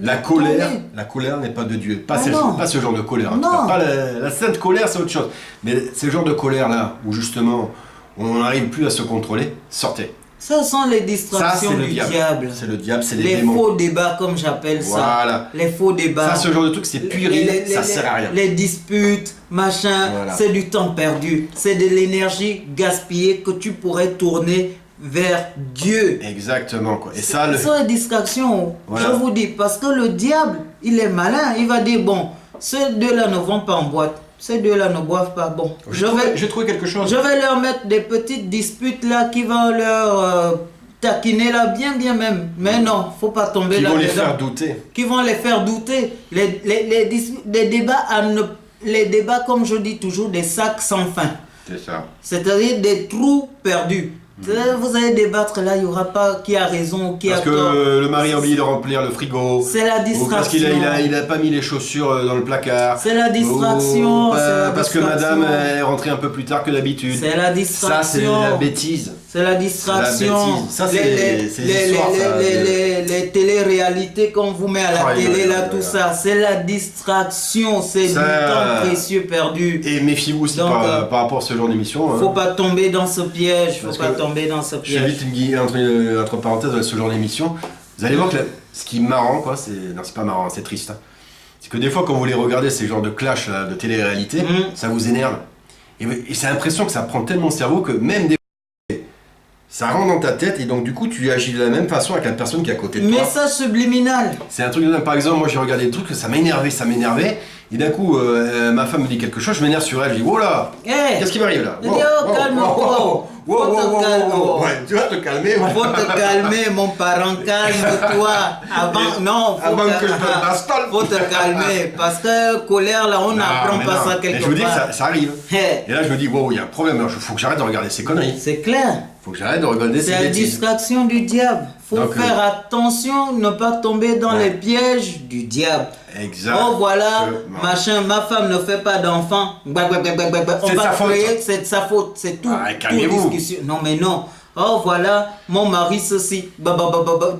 La colère n'est pas de Dieu. Pas ce genre de colère. Pas la sainte colère, c'est autre chose. Mais ce genre de colère là, où justement on n'arrive plus à se contrôler, sortez. Ce sont les distractions du diable. C'est le diable, c'est les démons. Les faux débats, comme j'appelle ça. Les faux débats. Ça, ce genre de truc, c'est puéril, ça sert à rien. Les disputes, c'est du temps perdu. C'est de l'énergie gaspillée que tu pourrais tourner vers Dieu. Exactement quoi. Et ce sont les distractions, je vous dis, parce que le diable, il est malin, il va dire bon, ces deux-là ne vont pas en boîte. ces deux-là ne boivent pas. Bon, j'ai trouvé quelque chose. Je vais leur mettre des petites disputes là qui vont leur taquiner là, bien même. Mais non, faut pas tomber là. Qui vont les faire douter. Qui vont les faire douter. Les débats, comme je dis toujours, des sacs sans fin. C'est ça. C'est-à-dire des trous perdus. Vous allez débattre là, il n'y aura pas qui a raison, qui a tort. Parce que le mari a oublié de remplir le frigo. C'est la distraction. Parce qu'il a pas mis les chaussures dans le placard. C'est la distraction. Parce que madame est rentrée un peu plus tard que d'habitude. C'est la distraction. Ça, c'est la bêtise. C'est la distraction. Ça, c'est les téléréalités qu'on vous met à la télé, là, tout ça. C'est la distraction. C'est du temps précieux perdu. Et méfiez-vous aussi par rapport à ce genre d'émission. Faut pas tomber dans ce piège. Faut pas tomber dans ce piège. Je vais vite entre parenthèses ce genre d'émission. Vous allez voir que ce qui est marrant, quoi, non, c'est pas marrant, c'est triste. Hein. C'est que des fois, quand vous les regardez, ces genres de clash là, de télé-réalité, ça vous énerve. Et c'est l'impression que ça prend tellement le cerveau que même des ça rentre dans ta tête et donc du coup tu agis de la même façon avec la personne qui est à côté de toi. Message subliminal. C'est un truc de... Par exemple, moi j'ai regardé des trucs, ça m'énervait. Et d'un coup, ma femme me dit quelque chose, je m'énerve sur elle, je dis oh là, qu'est-ce qui m'arrive là? Calme-toi. Ouais, tu vas te calmer. Faut te calmer, mon parent, calme-toi. Avant que je te bastonne. Faut te calmer, parce que colère là, on n'apprend pas ça quelque part. Je vous dis que ça arrive. Et là, je me dis, wow, il y a un problème, il faut que j'arrête de regarder ces conneries. C'est clair. Faut que j'arrête de regarder ces bêtises. C'est la distraction du diable. Faut faire attention, ne pas tomber dans les pièges du diable. Exact. Oh voilà, machin, ma femme ne fait pas d'enfant. On va créer, c'est de sa faute, c'est tout. Calmez-vous. Discussion. Non mais non. Oh voilà, mon mari ceci.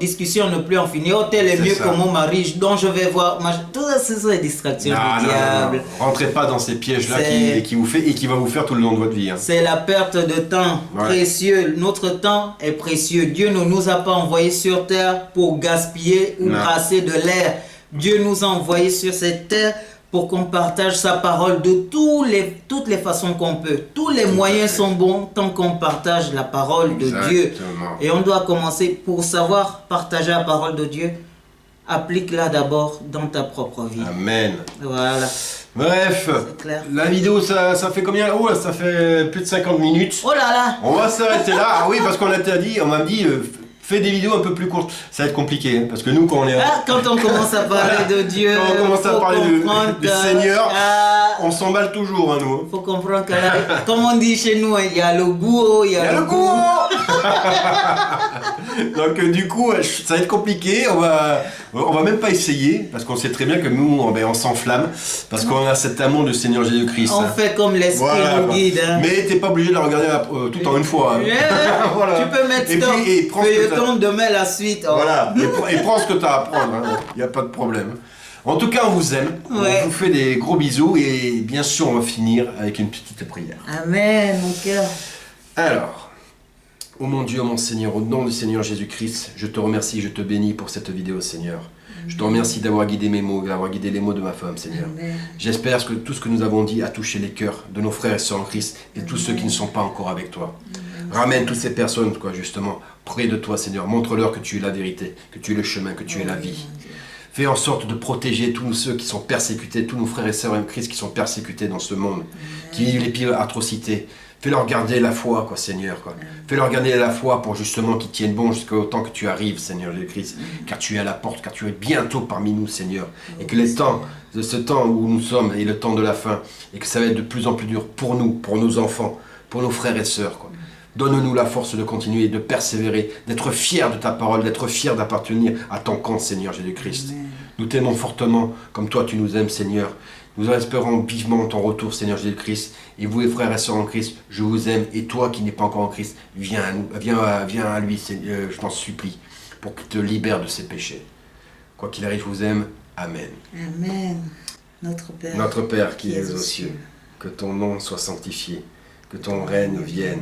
Discussion ne plus en finir. Oh tel est mieux que mon mari, donc je vais voir. Tout ça, c'est les distractions du diable. Non. Rentrez pas dans ces pièges-là qui vous fait et qui va vous faire tout le long de votre vie. Hein. C'est la perte de temps précieux. Notre temps est précieux. Dieu ne nous a pas envoyés sur terre pour gaspiller ou brasser de l'air. Dieu nous a envoyés sur cette terre pour qu'on partage sa parole de toutes les façons qu'on peut. Tous les moyens sont bons tant qu'on partage la parole de Dieu. Et on doit commencer pour savoir partager la parole de Dieu. Applique-la d'abord dans ta propre vie. Amen. Voilà. Bref, la vidéo ça fait combien? Oh, ça fait plus de 50 minutes. Oh là là. On va s'arrêter là. Ah oui, parce qu'on m'a dit fais des vidéos un peu plus courtes. Ça va être compliqué, hein, parce que nous, quand on commence à parler de Dieu, quand on commence à parler du Seigneur, on s'emballe toujours, hein, nous. Faut comprendre que là, comme on dit chez nous, il y a le goût, il y a le goût. Donc du coup, ça va être compliqué. On va même pas essayer, parce qu'on sait très bien que nous, on s'enflamme, parce qu'on a cet amour du Seigneur Jésus-Christ. On fait comme l'esprit nous guide. Hein. Mais t'es pas obligé de la regarder tout en une fois. Hein. Voilà. Tu peux mettre feuilleton demain la suite. Oh. Voilà, et prends ce que tu as à prendre, il n'y a pas de problème. En tout cas, on vous aime, on vous fait des gros bisous et bien sûr, on va finir avec une petite prière. Amen, mon cœur. Alors, ô mon Dieu, mon Seigneur, au nom du Seigneur Jésus-Christ, je te remercie, je te bénis pour cette vidéo, Seigneur. Je te remercie d'avoir guidé mes mots, d'avoir guidé les mots de ma femme, Seigneur. J'espère que tout ce que nous avons dit a touché les cœurs de nos frères et sœurs en Christ et tous ceux qui ne sont pas encore avec toi. Ramène toutes ces personnes, justement, près de toi, Seigneur. Montre-leur que tu es la vérité, que tu es le chemin, que tu es la vie. Fais en sorte de protéger tous ceux qui sont persécutés, tous nos frères et sœurs en Christ qui sont persécutés dans ce monde, qui vivent les pires atrocités. Fais-leur garder la foi, Seigneur. Fais-leur garder la foi pour justement qu'ils tiennent bon jusqu'au temps que tu arrives, Seigneur Jésus-Christ. Car tu es à la porte, car tu es bientôt parmi nous, Seigneur. Et que ce temps où nous sommes est le temps de la fin. Et que ça va être de plus en plus dur pour nous, pour nos enfants, pour nos frères et sœurs. Donne-nous la force de continuer, de persévérer, d'être fiers de ta parole, d'être fiers d'appartenir à ton camp, Seigneur Jésus-Christ. Nous t'aimons fortement, comme toi tu nous aimes, Seigneur. Nous espérons vivement ton retour, Seigneur Jésus-Christ. Et vous, les frères et sœurs en Christ, je vous aime. Et toi qui n'es pas encore en Christ, viens à lui, Seigneur, je t'en supplie, pour qu'il te libère de ses péchés. Quoi qu'il arrive, je vous aime. Amen. Amen. Notre Père qui es aux cieux, que ton nom soit sanctifié, que ton règne vienne.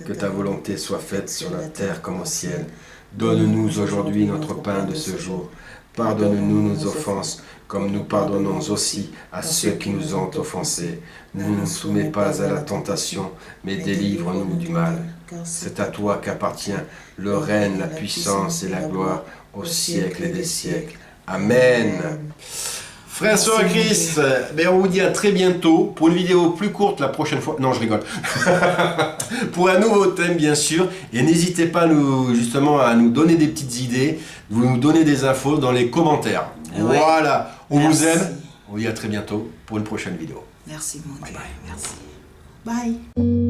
Que ta volonté soit faite sur la terre comme au ciel. Donne-nous aujourd'hui notre pain de ce jour. Pardonne-nous nos offenses, comme nous pardonnons aussi à ceux qui nous ont offensés. Ne nous soumets pas à la tentation, mais délivre-nous du mal. C'est à toi qu'appartient le règne, la puissance et la gloire au siècle des siècles. Amen. Frère, soeur Chris, ben on vous dit à très bientôt pour une vidéo plus courte la prochaine fois. Non, je rigole. Pour un nouveau thème, bien sûr. Et n'hésitez pas justement à nous donner des petites idées, vous nous donnez des infos dans les commentaires. Ouais. Voilà, on vous aime. On vous dit à très bientôt pour une prochaine vidéo. Merci, mon Dieu. Bye. Merci. Bye.